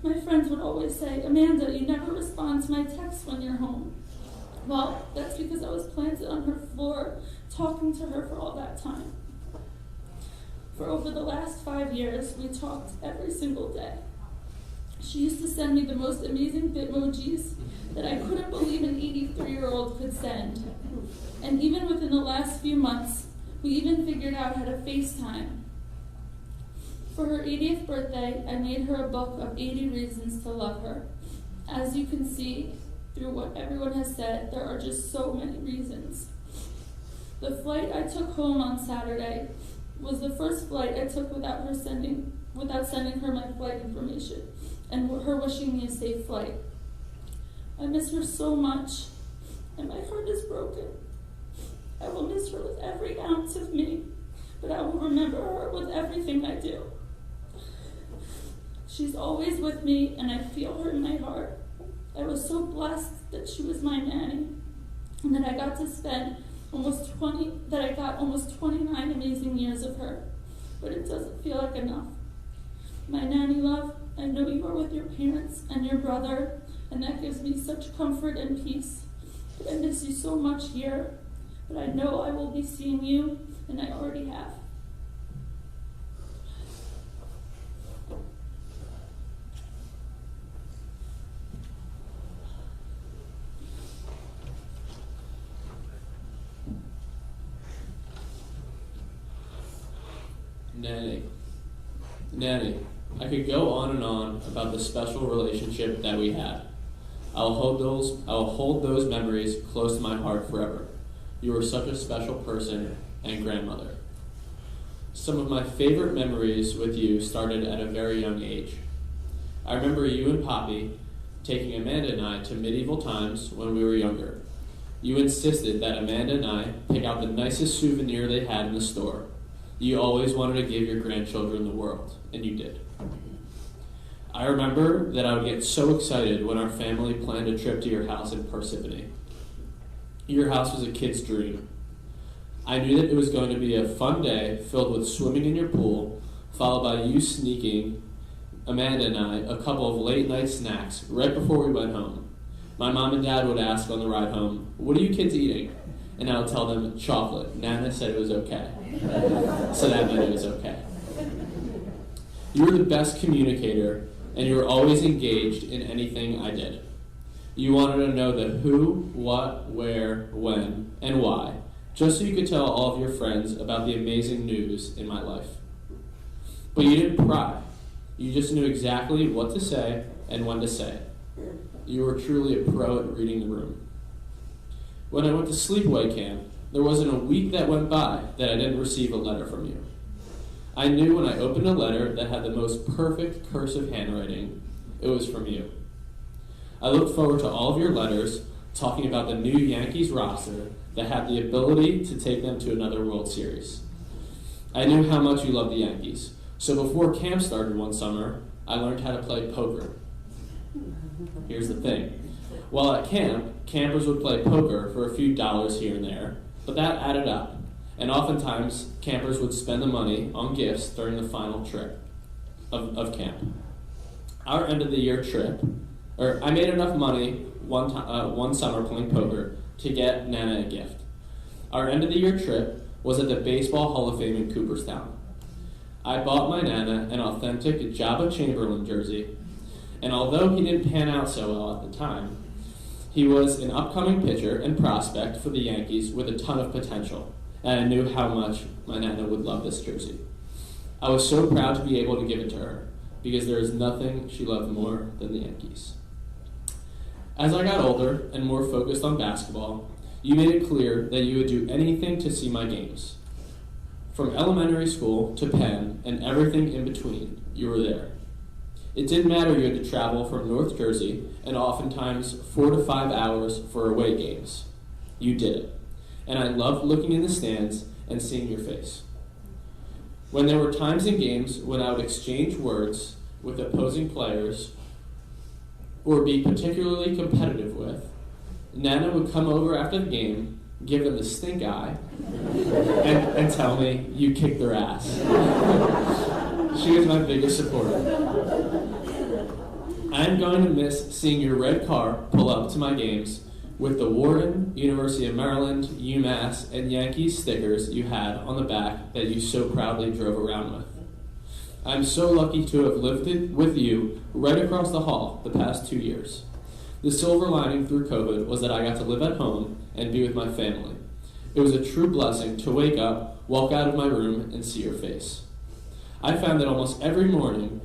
My friends would always say, "Amanda, you never respond to my texts when you're home." Well, that's because I was planted on her floor, talking to her for all that time. For over the last 5 years, we talked every single day. She used to send me the most amazing Bitmojis that I couldn't believe an 83-year-old could send. And even within the last few months, we even figured out how to FaceTime. For her 80th birthday, I made her a book of 80 reasons to love her. As you can see, through what everyone has said, there are just so many reasons. The flight I took home on Saturday was the first flight I took without sending her my flight information and her wishing me a safe flight. I miss her so much, and my heart is broken. I will miss her with every ounce of me, but I will remember her with everything I do. She's always with me, and I feel her in my heart. I was so blessed that she was my nanny, and that I got almost 29 amazing years of her, but it doesn't feel like enough. My nanny love, I know you are with your parents and your brother, and that gives me such comfort and peace. But I miss you so much here, but I know I will be seeing you, and I already have. Nanny, I could go on and on about the special relationship that we had. I will hold those memories close to my heart forever. You were such a special person and grandmother. Some of my favorite memories with you started at a very young age. I remember you and Poppy taking Amanda and I to medieval times when we were younger. You insisted that Amanda and I pick out the nicest souvenir they had in the store. You always wanted to give your grandchildren the world, and you did. I remember that I would get so excited when our family planned a trip to your house in Parsippany. Your house was a kid's dream. I knew that it was going to be a fun day filled with swimming in your pool, followed by you sneaking Amanda and I a couple of late night snacks right before we went home. My mom and dad would ask on the ride home, "What are you kids eating?" And I would tell them, "Chocolate." Nana said it was okay. So that meant it was okay. You were the best communicator, and you were always engaged in anything I did. You wanted to know the who, what, where, when, and why, just so you could tell all of your friends about the amazing news in my life. But you didn't pry. You just knew exactly what to say and when to say it. You were truly a pro at reading the room. When I went to sleepaway camp, there wasn't a week that went by that I didn't receive a letter from you. I knew when I opened a letter that had the most perfect cursive handwriting, it was from you. I looked forward to all of your letters talking about the new Yankees roster that had the ability to take them to another World Series. I knew how much you loved the Yankees, so before camp started one summer, I learned how to play poker. Here's the thing. While at camp, campers would play poker for a few dollars here and there, but that added up, and oftentimes campers would spend the money on gifts during the final trip of camp. Our end of the year trip, I made enough money one summer playing poker to get Nana a gift. Our end of the year trip was at the Baseball Hall of Fame in Cooperstown. I bought my Nana an authentic Jabba Chamberlain jersey, and although he didn't pan out so well at the time, he was an upcoming pitcher and prospect for the Yankees with a ton of potential, and I knew how much my Nana would love this jersey. I was so proud to be able to give it to her, because there is nothing she loved more than the Yankees. As I got older and more focused on basketball, you made it clear that you would do anything to see my games. From elementary school to Penn and everything in between, you were there. It didn't matter you had to travel from North Jersey and oftentimes 4 to 5 hours for away games. You did it. And I loved looking in the stands and seeing your face. When there were times in games when I would exchange words with opposing players or be particularly competitive with, Nana would come over after the game, give them the stink eye, and tell me you kicked their ass. She was my biggest supporter. I'm going to miss seeing your red car pull up to my games with the Wharton, University of Maryland, UMass, and Yankees stickers you had on the back that you so proudly drove around with. I'm so lucky to have lived with you right across the hall the past 2 years. The silver lining through COVID was that I got to live at home and be with my family. It was a true blessing to wake up, walk out of my room, and see your face. I found that almost every morning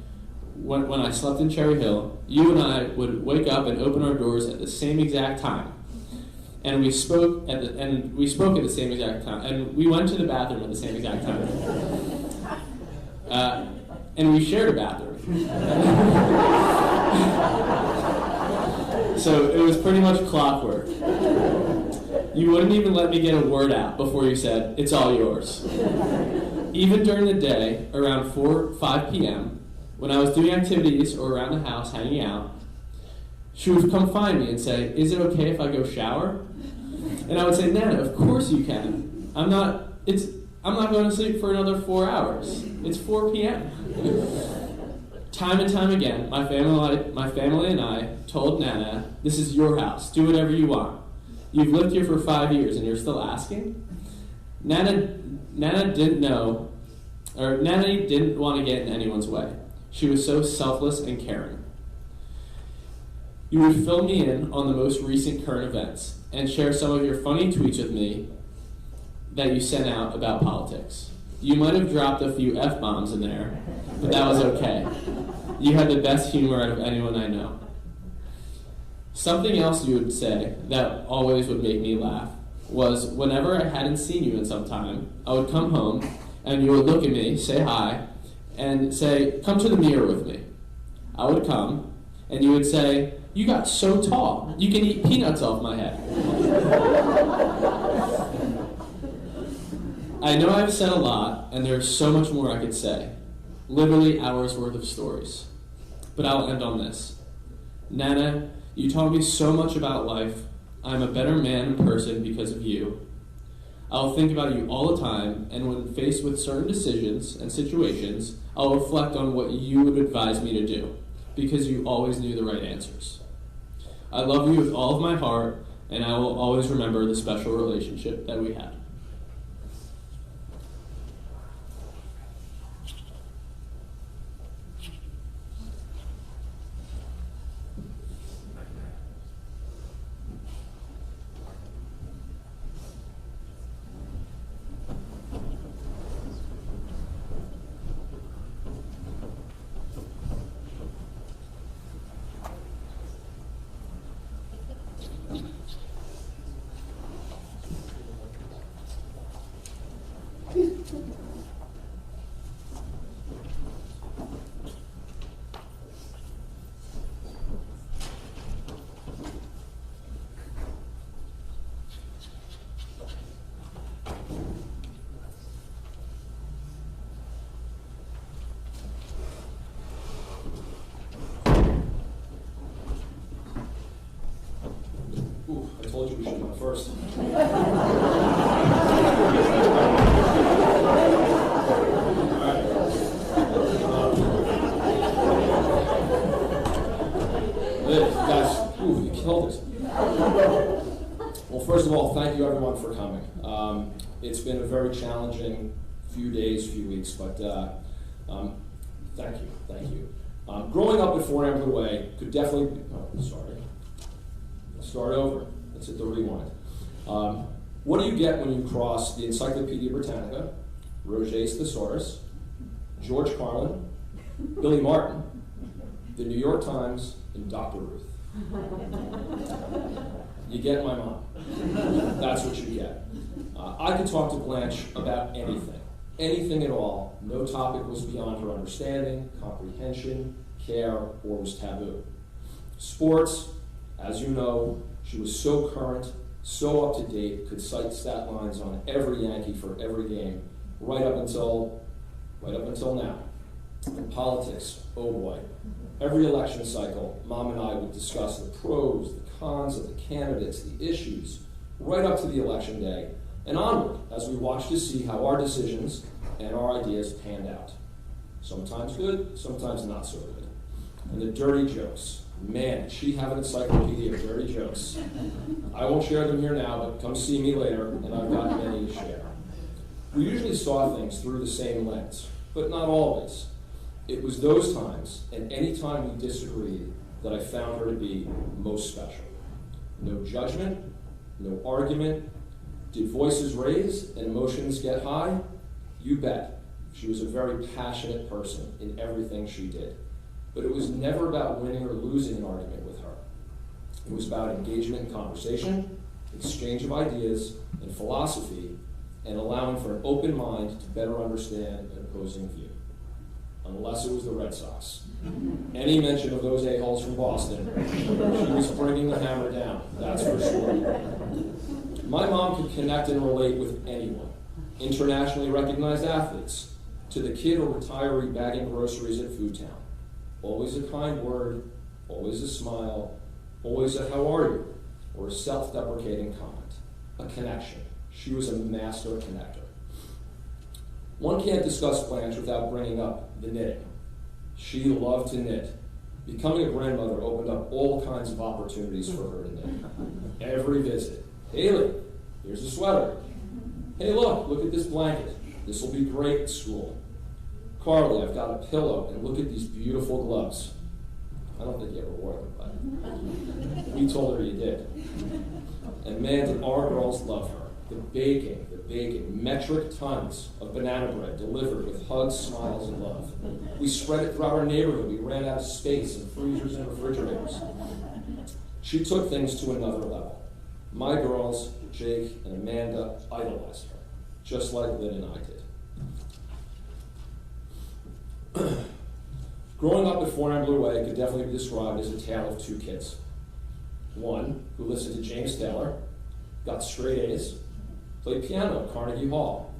when I slept in Cherry Hill, you and I would wake up and open our doors at the same exact time. And we spoke at the same exact time. And we went to the bathroom at the same exact time. And we shared a bathroom. So it was pretty much clockwork. You wouldn't even let me get a word out before you said, "It's all yours." Even during the day, around 4 or 5 p.m., when I was doing activities or around the house hanging out, she would come find me and say, "Is it okay if I go shower?" And I would say, "Nana, of course you can. I'm not going to sleep for another 4 hours. It's 4 p.m. Time and time again, my family and I told Nana, "This is your house. Do whatever you want. You've lived here for 5 years and you're still asking?" Nana didn't want to get in anyone's way. She was so selfless and caring. You would fill me in on the most recent current events and share some of your funny tweets with me that you sent out about politics. You might have dropped a few F-bombs in there, but that was okay. You had the best humor out of anyone I know. Something else you would say that always would make me laugh was whenever I hadn't seen you in some time, I would come home and you would look at me, say hi, and say, "Come to the mirror with me." I would come and you would say, "You got so tall, you can eat peanuts off my head." I know I've said a lot, and there's so much more I could say. Literally hours worth of stories. But I'll end on this. Nana, you taught me so much about life. I'm a better man and person because of you. I'll think about you all the time, and when faced with certain decisions and situations, I'll reflect on what you would advise me to do, because you always knew the right answers. I love you with all of my heart, and I will always remember the special relationship that we had. should have gone first. Guys, you killed it. Well, first of all, thank you everyone for coming. It's been a very challenging few days, few weeks, but thank you. Growing up at Fort Ambler Way could definitely be, I'll start over. Let's hit the rewind. What do you get when you cross the Encyclopedia Britannica, Roget's Thesaurus, George Carlin, Billy Martin, the New York Times, and Dr. Ruth? You get my mom. That's what you get. I could talk to Blanche about anything at all. No topic was beyond her understanding, comprehension, care, or was taboo. Sports, as you know, she was so current, so up to date, could cite stat lines on every Yankee for every game, right up until now. In politics, oh boy. Every election cycle, Mom and I would discuss the pros, the cons of the candidates, the issues, right up to the election day, and onward as we watched to see how our decisions and our ideas panned out. Sometimes good, sometimes not so good. And the dirty jokes. Man, did she have an encyclopedia of dirty jokes. I won't share them here now, but come see me later, and I've got many to share. We usually saw things through the same lens, but not always. It was those times, and any time we disagreed, that I found her to be most special. No judgment, no argument. Did voices raise and emotions get high? You bet. She was a very passionate person in everything she did. But it was never about winning or losing an argument with her. It was about engagement and conversation, exchange of ideas and philosophy, and allowing for an open mind to better understand an opposing view. Unless it was the Red Sox. Any mention of those a-holes from Boston, she was bringing the hammer down, that's for sure. My mom could connect and relate with anyone, internationally recognized athletes, to the kid or retiree bagging groceries at Food Town. Always a kind word, always a smile, always a how are you, or a self-deprecating comment. A connection. She was a master connector. One can't discuss Blanche without bringing up the knitting. She loved to knit. Becoming a grandmother opened up all kinds of opportunities for her to knit. Every visit. Haley, here's a sweater. Hey, look at this blanket. This will be great at school. Carly, I've got a pillow, and look at these beautiful gloves. I don't think you ever wore them, but you told her you did. And man, did our girls love her. The baking, metric tons of banana bread delivered with hugs, smiles, and love. We spread it throughout our neighborhood. We ran out of space in freezers and refrigerators. She took things to another level. My girls, Jake and Amanda, idolized her, just like Lynn and I did. Growing up at Fort Ambler Way could definitely be described as a tale of two kids. One who listened to James Taylor, got straight A's, played piano at Carnegie Hall,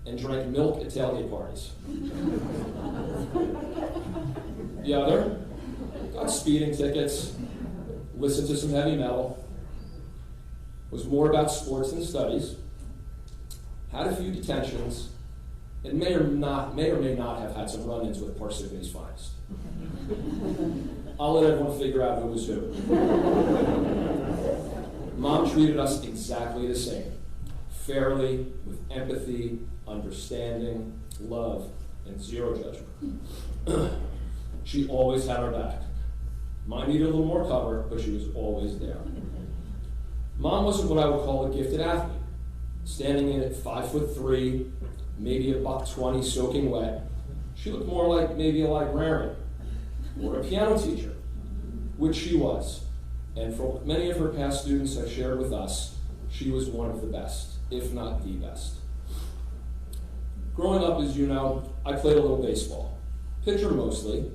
and drank milk at tailgate parties. The other got speeding tickets, listened to some heavy metal, was more about sports than studies, had a few detentions, and may or may not have had some run-ins with Parsifany's finest. I'll let everyone figure out who was who. Mom treated us exactly the same. Fairly, with empathy, understanding, love, and zero judgment. She always had our back. Mine needed a little more cover, but she was always there. Mom wasn't what I would call a gifted athlete. Standing in at 5'3", maybe $120 soaking wet, she looked more like maybe a librarian or a piano teacher, which she was. And for many of her past students have shared with us, she was one of the best, if not the best. Growing up, as you know, I played a little baseball. Pitcher mostly.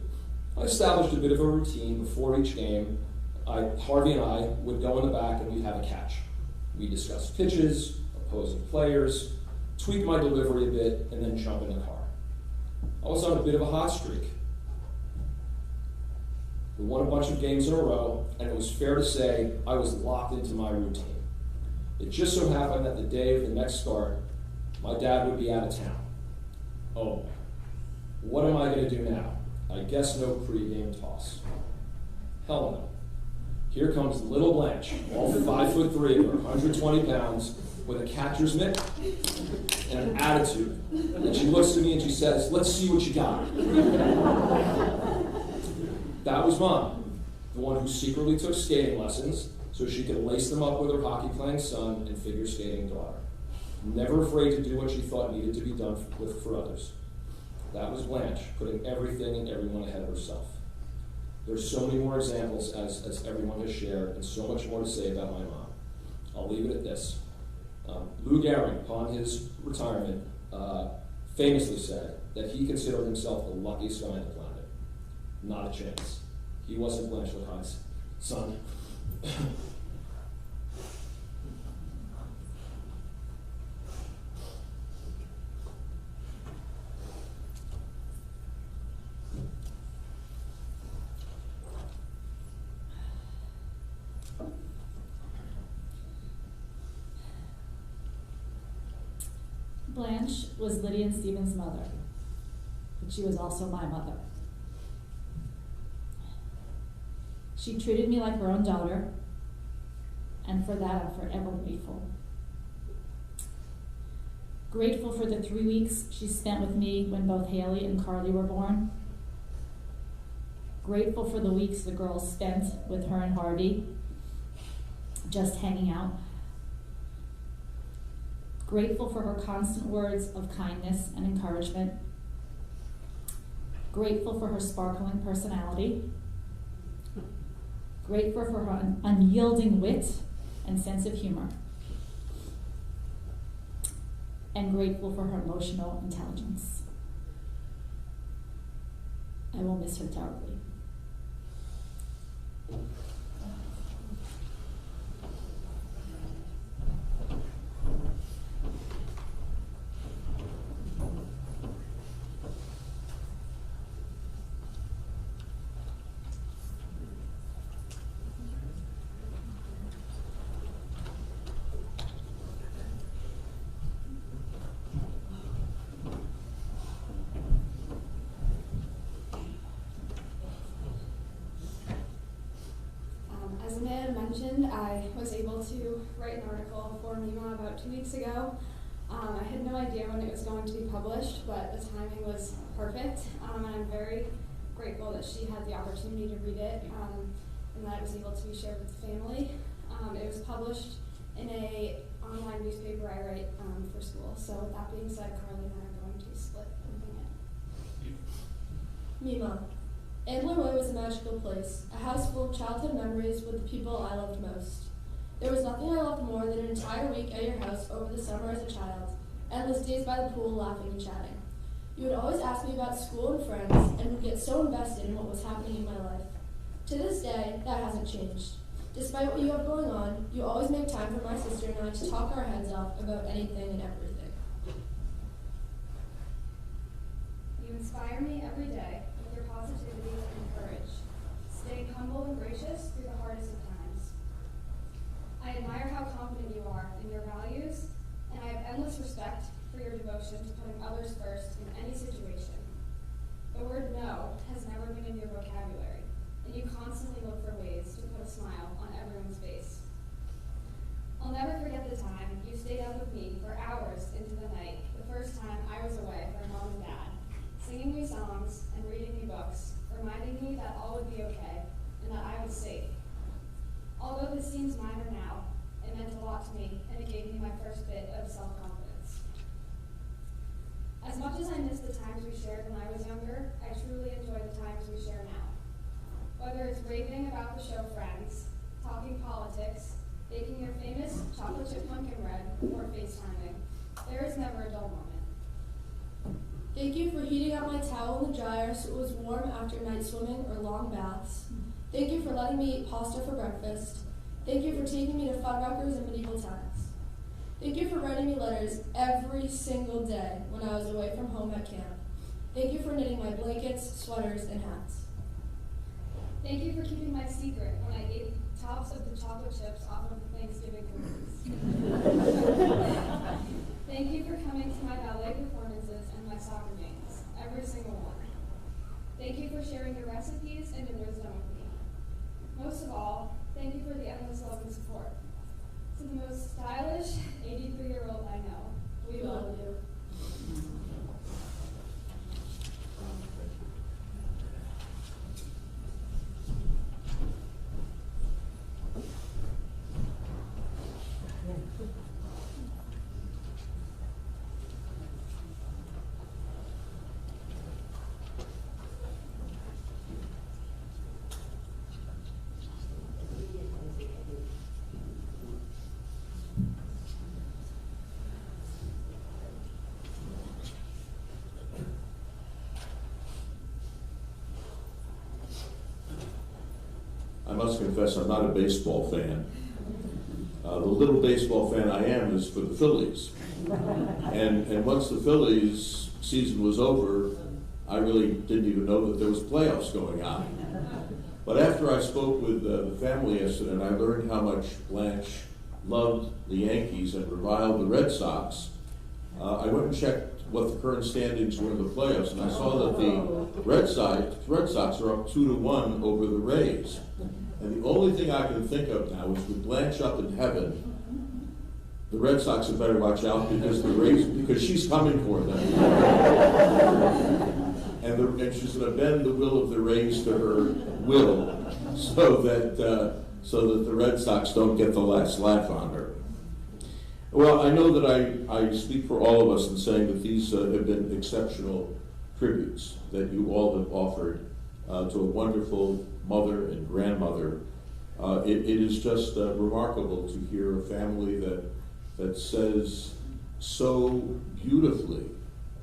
I established a bit of a routine before each game. Harvey and I would go in the back and we'd have a catch. We'd discuss pitches, opposing players, tweak my delivery a bit, and then jump in the car. I was on a bit of a hot streak. We won a bunch of games in a row, and it was fair to say I was locked into my routine. It just so happened that the day of the next start, my dad would be out of town. Oh, what am I going to do now? I guess no pregame toss. Hell no. Here comes little Blanche, all 5'3" of her, 120 pounds, with a catcher's mitt and an attitude. And she looks at me and she says, "Let's see what you got." That was Mom, the one who secretly took skating lessons so she could lace them up with her hockey-playing son and figure skating daughter. Never afraid to do what she thought needed to be done for others. That was Blanche, putting everything and everyone ahead of herself. There's so many more examples, as everyone has shared, and so much more to say about my mom. I'll leave it at this. Lou Gehrig, upon his retirement, famously said that he considered himself the luckiest guy on the planet. Not a chance. He wasn't Blanche Lakind's son. Blanche was Lydia and Stephen's mother, but she was also my mother. She treated me like her own daughter, and for that I'm forever grateful. Grateful for the 3 weeks she spent with me when both Haley and Carly were born. Grateful for the weeks the girls spent with her and Harvey, just hanging out. Grateful for her constant words of kindness and encouragement. Grateful for her sparkling personality. Grateful for her unyielding wit and sense of humor. And grateful for her emotional intelligence. I will miss her terribly. As Amanda mentioned, I was able to write an article for Lima about 2 weeks ago. I had no idea when it was going to be published, but the timing was perfect, and I'm very grateful that she had the opportunity to read it, and that it was able to be shared with the family. It was published in an online newspaper I write for school. So with that being said, Carly and I are going to split everything in. Mima. Ambler Way was a magical place, a house full of childhood memories with the people I loved most. There was nothing I loved more than an entire week at your house over the summer as a child, endless days by the pool laughing and chatting. You would always ask me about school and friends, and would get so invested in what was happening in my life. To this day, that hasn't changed. Despite what you have going on, you always make time for my sister and I to talk our heads off about anything and everything. You inspire me every day with your positivity and courage, staying humble and gracious through the hardest of times. I admire how confident you are in your values, and I have endless respect for your devotion to putting others first in any situation. The word no has never been in your vocabulary, and you constantly look for ways to put a smile on everyone's face. I'll never forget the time you stayed up with me for hours into the night the first time I was away from Mom and Dad, singing me songs and reading me books, reminding me that all would be okay and that I was safe. Although this seems minor now, it meant a lot to me, and it gave me my first bit of self-confidence. As much as I miss the times we shared when I was younger, I truly enjoy the times we share now. Whether it's raving about the show Friends, talking politics, baking your famous chocolate chip pumpkin bread, or FaceTiming, there is never a dull moment. Thank you for heating up my towel in the dryer so it was warm after night swimming or long baths. Thank you for letting me eat pasta for breakfast. Thank you for taking me to Fuddruckers in medieval times. Thank you for writing me letters every single day when I was away from home at camp. Thank you for knitting my blankets, sweaters, and hats. Thank you for keeping my secret when I ate tops of the chocolate chips off of the Thanksgiving cookies. Thank you for coming to my ballet performances and my soccer games, every single one. Thank you for sharing your recipes and your wisdom with me. Most of all, thank you for the endless love and support. To the most stylish 83-year-old I know, we love you. I must confess, I'm not a baseball fan. The little baseball fan I am is for the Phillies. And once the Phillies season was over, I really didn't even know that there was playoffs going on. But after I spoke with the family yesterday and I learned how much Blanche loved the Yankees and reviled the Red Sox, I went and checked what the current standings were in the playoffs, and I saw that the Red Sox are up 2-1 over the Rays. And the only thing I can think of now is with Blanche up in heaven, the Red Sox had better watch out because she's coming for them. and she's going to bend the will of the Rays to her will so that the Red Sox don't get the last laugh on her. Well, I know that I speak for all of us in saying that these have been exceptional tributes that you all have offered to a wonderful mother and grandmother. It is just remarkable to hear a family that says so beautifully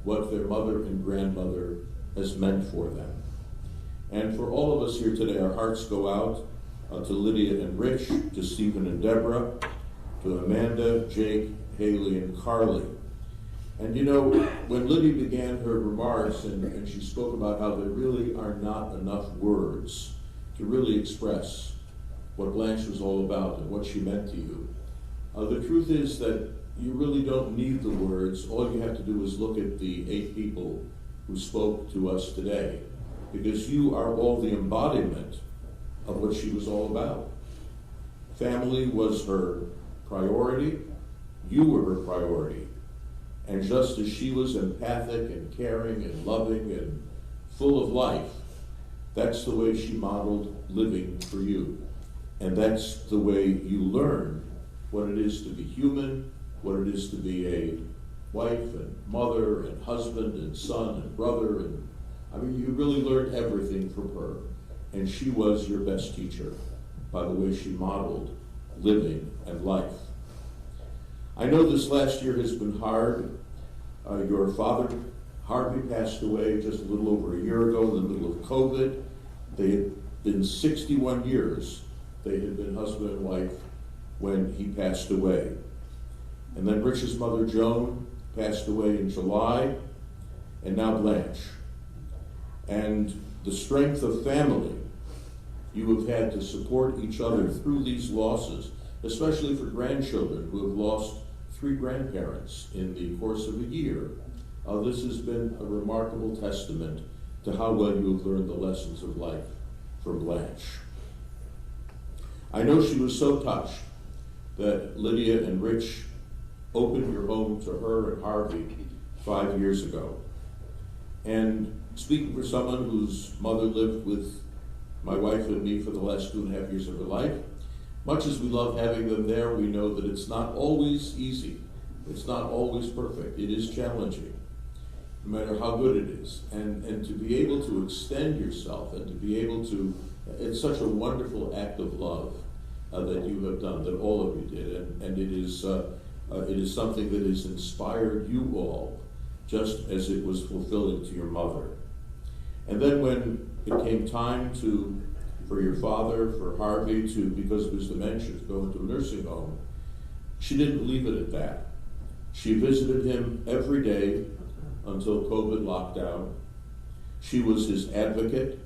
what their mother and grandmother has meant for them. And for all of us here today, our hearts go out to Lydia and Rich, to Stephen and Deborah, to Amanda, Jake, Haley, and Carly. And you know, when Lydia began her remarks and she spoke about how there really are not enough words to really express what Blanche was all about and what she meant to you, the truth is that you really don't need the words. All you have to do is look at the 8 people who spoke to us today, because you are all the embodiment of what she was all about. Family was her priority. You were her priority. And just as she was empathic and caring and loving and full of life, that's the way she modeled living for you. And that's the way you learn what it is to be human, what it is to be a wife and mother and husband and son and brother. And I mean, you really learned everything from her. And she was your best teacher by the way she modeled living and life. I know this last year has been hard. Your father, Harvey, passed away just a little over a year ago in the middle of COVID. They had been 61 years. They had been husband and wife when he passed away. And then Rich's mother, Joan, passed away in July, and now Blanche. And the strength of family, you have had to support each other through these losses, especially for grandchildren who have lost 3 grandparents in the course of a year. This has been a remarkable testament to how well you have learned the lessons of life from Blanche. I know she was so touched that Lydia and Rich opened your home to her and Harvey 5 years ago. And speaking for someone whose mother lived with my wife and me for the last 2.5 years of her life, much as we love having them there, we know that it's not always easy. It's not always perfect. It is challenging, no matter how good it is. And to be able to extend yourself and to be able to, it's such a wonderful act of love that you have done, that all of you did. And it is something that has inspired you all, just as it was fulfilling to your mother. And then when it came time for your father, for Harvey, because of his dementia, to go into a nursing home, she didn't leave it at that. She visited him every day until COVID lockdown. She was his advocate.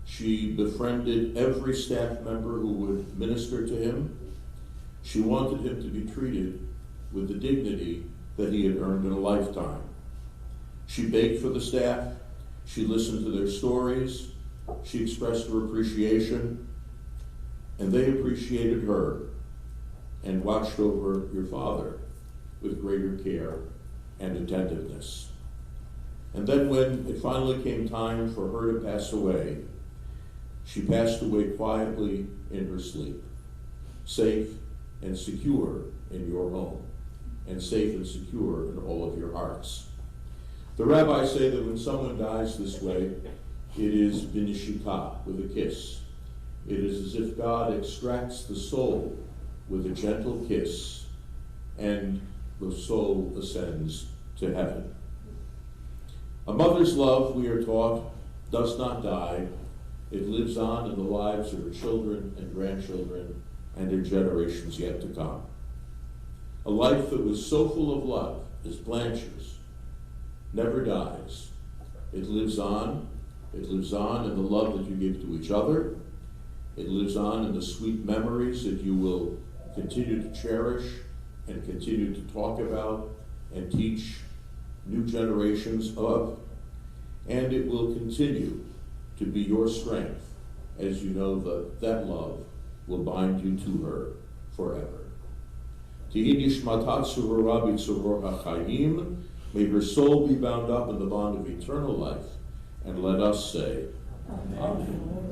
She befriended every staff member who would minister to him. She wanted him to be treated with the dignity that he had earned in a lifetime. She baked for the staff. She listened to their stories. She expressed her appreciation, and they appreciated her and watched over your father with greater care and attentiveness. And then when it finally came time for her to pass away, she passed away quietly in her sleep, safe and secure in your home, and safe and secure in all of your hearts. The rabbis say that when someone dies this way, it is binishika, with a kiss. It is as if God extracts the soul with a gentle kiss, and the soul ascends to heaven. A mother's love, we are taught, does not die. It lives on in the lives of her children and grandchildren and in generations yet to come. A life that was so full of love as Blanche's never dies. It lives on. It lives on in the love that you give to each other. It lives on in the sweet memories that you will continue to cherish and continue to talk about and teach new generations of. And it will continue to be your strength as you know that love will bind you to her forever. Tihi nishmatat tzuror rabbi tzuror hachayim. May her soul be bound up in the bond of eternal life. And let us say, Amen.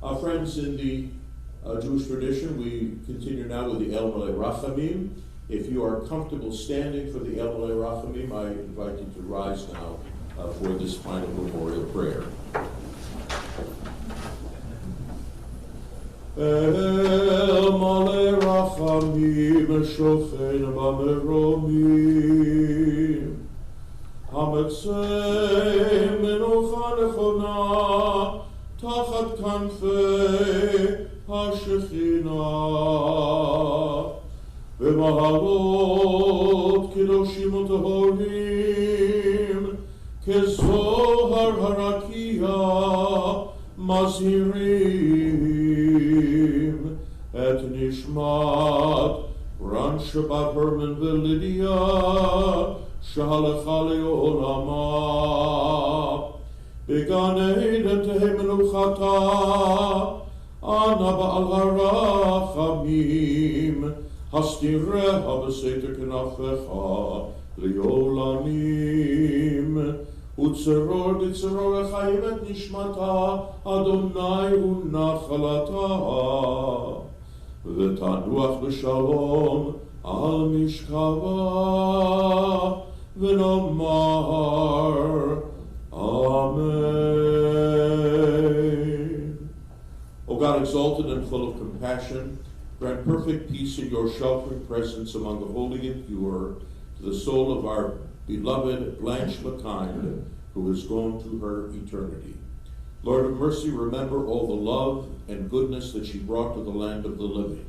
Our friends, in the Jewish tradition, we continue now with the El Malei Rachamim. If you are comfortable standing for the El Malei Rachamim, I invite you to rise now for this final memorial prayer. El Malei Rachamim Shofein B'meromim Hametzei Menucha Nechona Tachat Kanfei HaShechina B'mahalot Kedoshim U'Tehorim Kezohar Harakia Mazhirim Et Nishmat Ran Shabbat Herman V'Lydia Shahalecha Le'olama Began Eden Tehei Menuchata Ana Ba'al Harachamim Hastireha B'Seiter Kenafecha Le'olamim Utzeror B'Tzeror Echayim Et Nishmata Adonai U'Nachalata V'Tanuach B'Shalom Al Mishkava V'Nomar Amen. O God, exalted and full of compassion, grant perfect peace in your sheltering presence among the holy and pure to the soul of our beloved Blanche Lakind, who has gone to her eternity. Lord of mercy, remember all the love and goodness that she brought to the land of the living.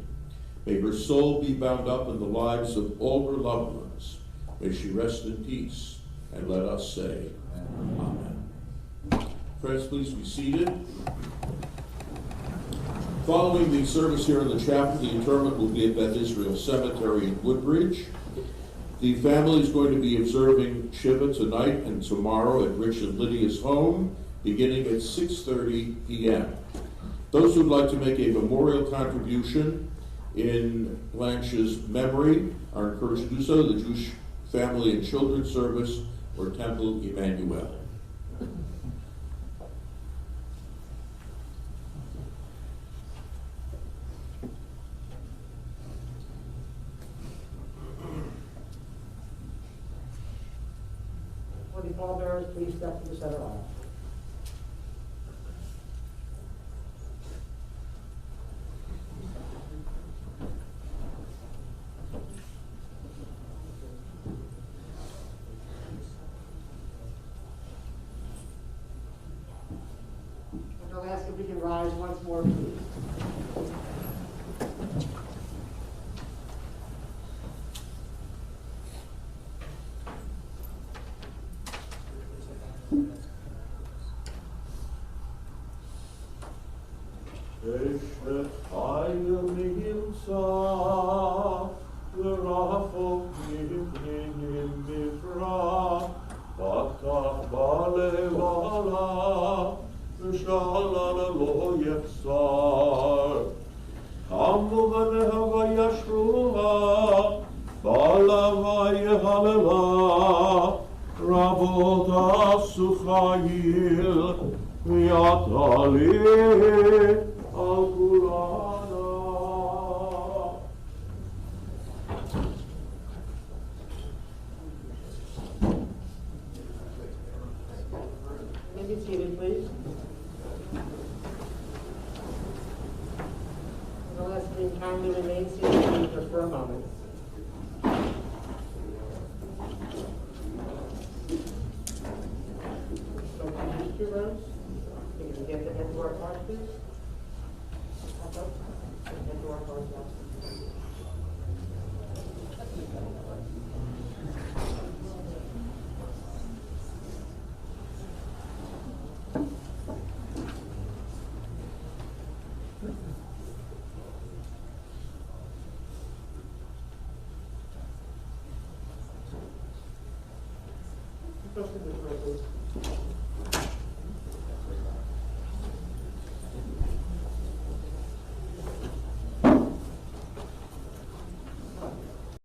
May her soul be bound up in the lives of all her loved ones. May she rest in peace, and let us say, Amen. Friends, please be seated. Following the service here in the chapel, the interment will be at Beth Israel Cemetery in Woodbridge. The family is going to be observing Shiva tonight and tomorrow at Rich and Lydia's home, beginning at 6:30 p.m. Those who would like to make a memorial contribution in Blanche's memory are encouraged to do so, the Jewish Family and Children's Service or Temple Emmanuel. Will the pallbearers please step to the center aisle? And I'll ask if we can rise once more, please. Be seated, please. I'll ask you to kindly remain seated just for a moment. So, these two rows, you can get the head to our cards, please. Up, up. Head to our cards, up. First in this row, please.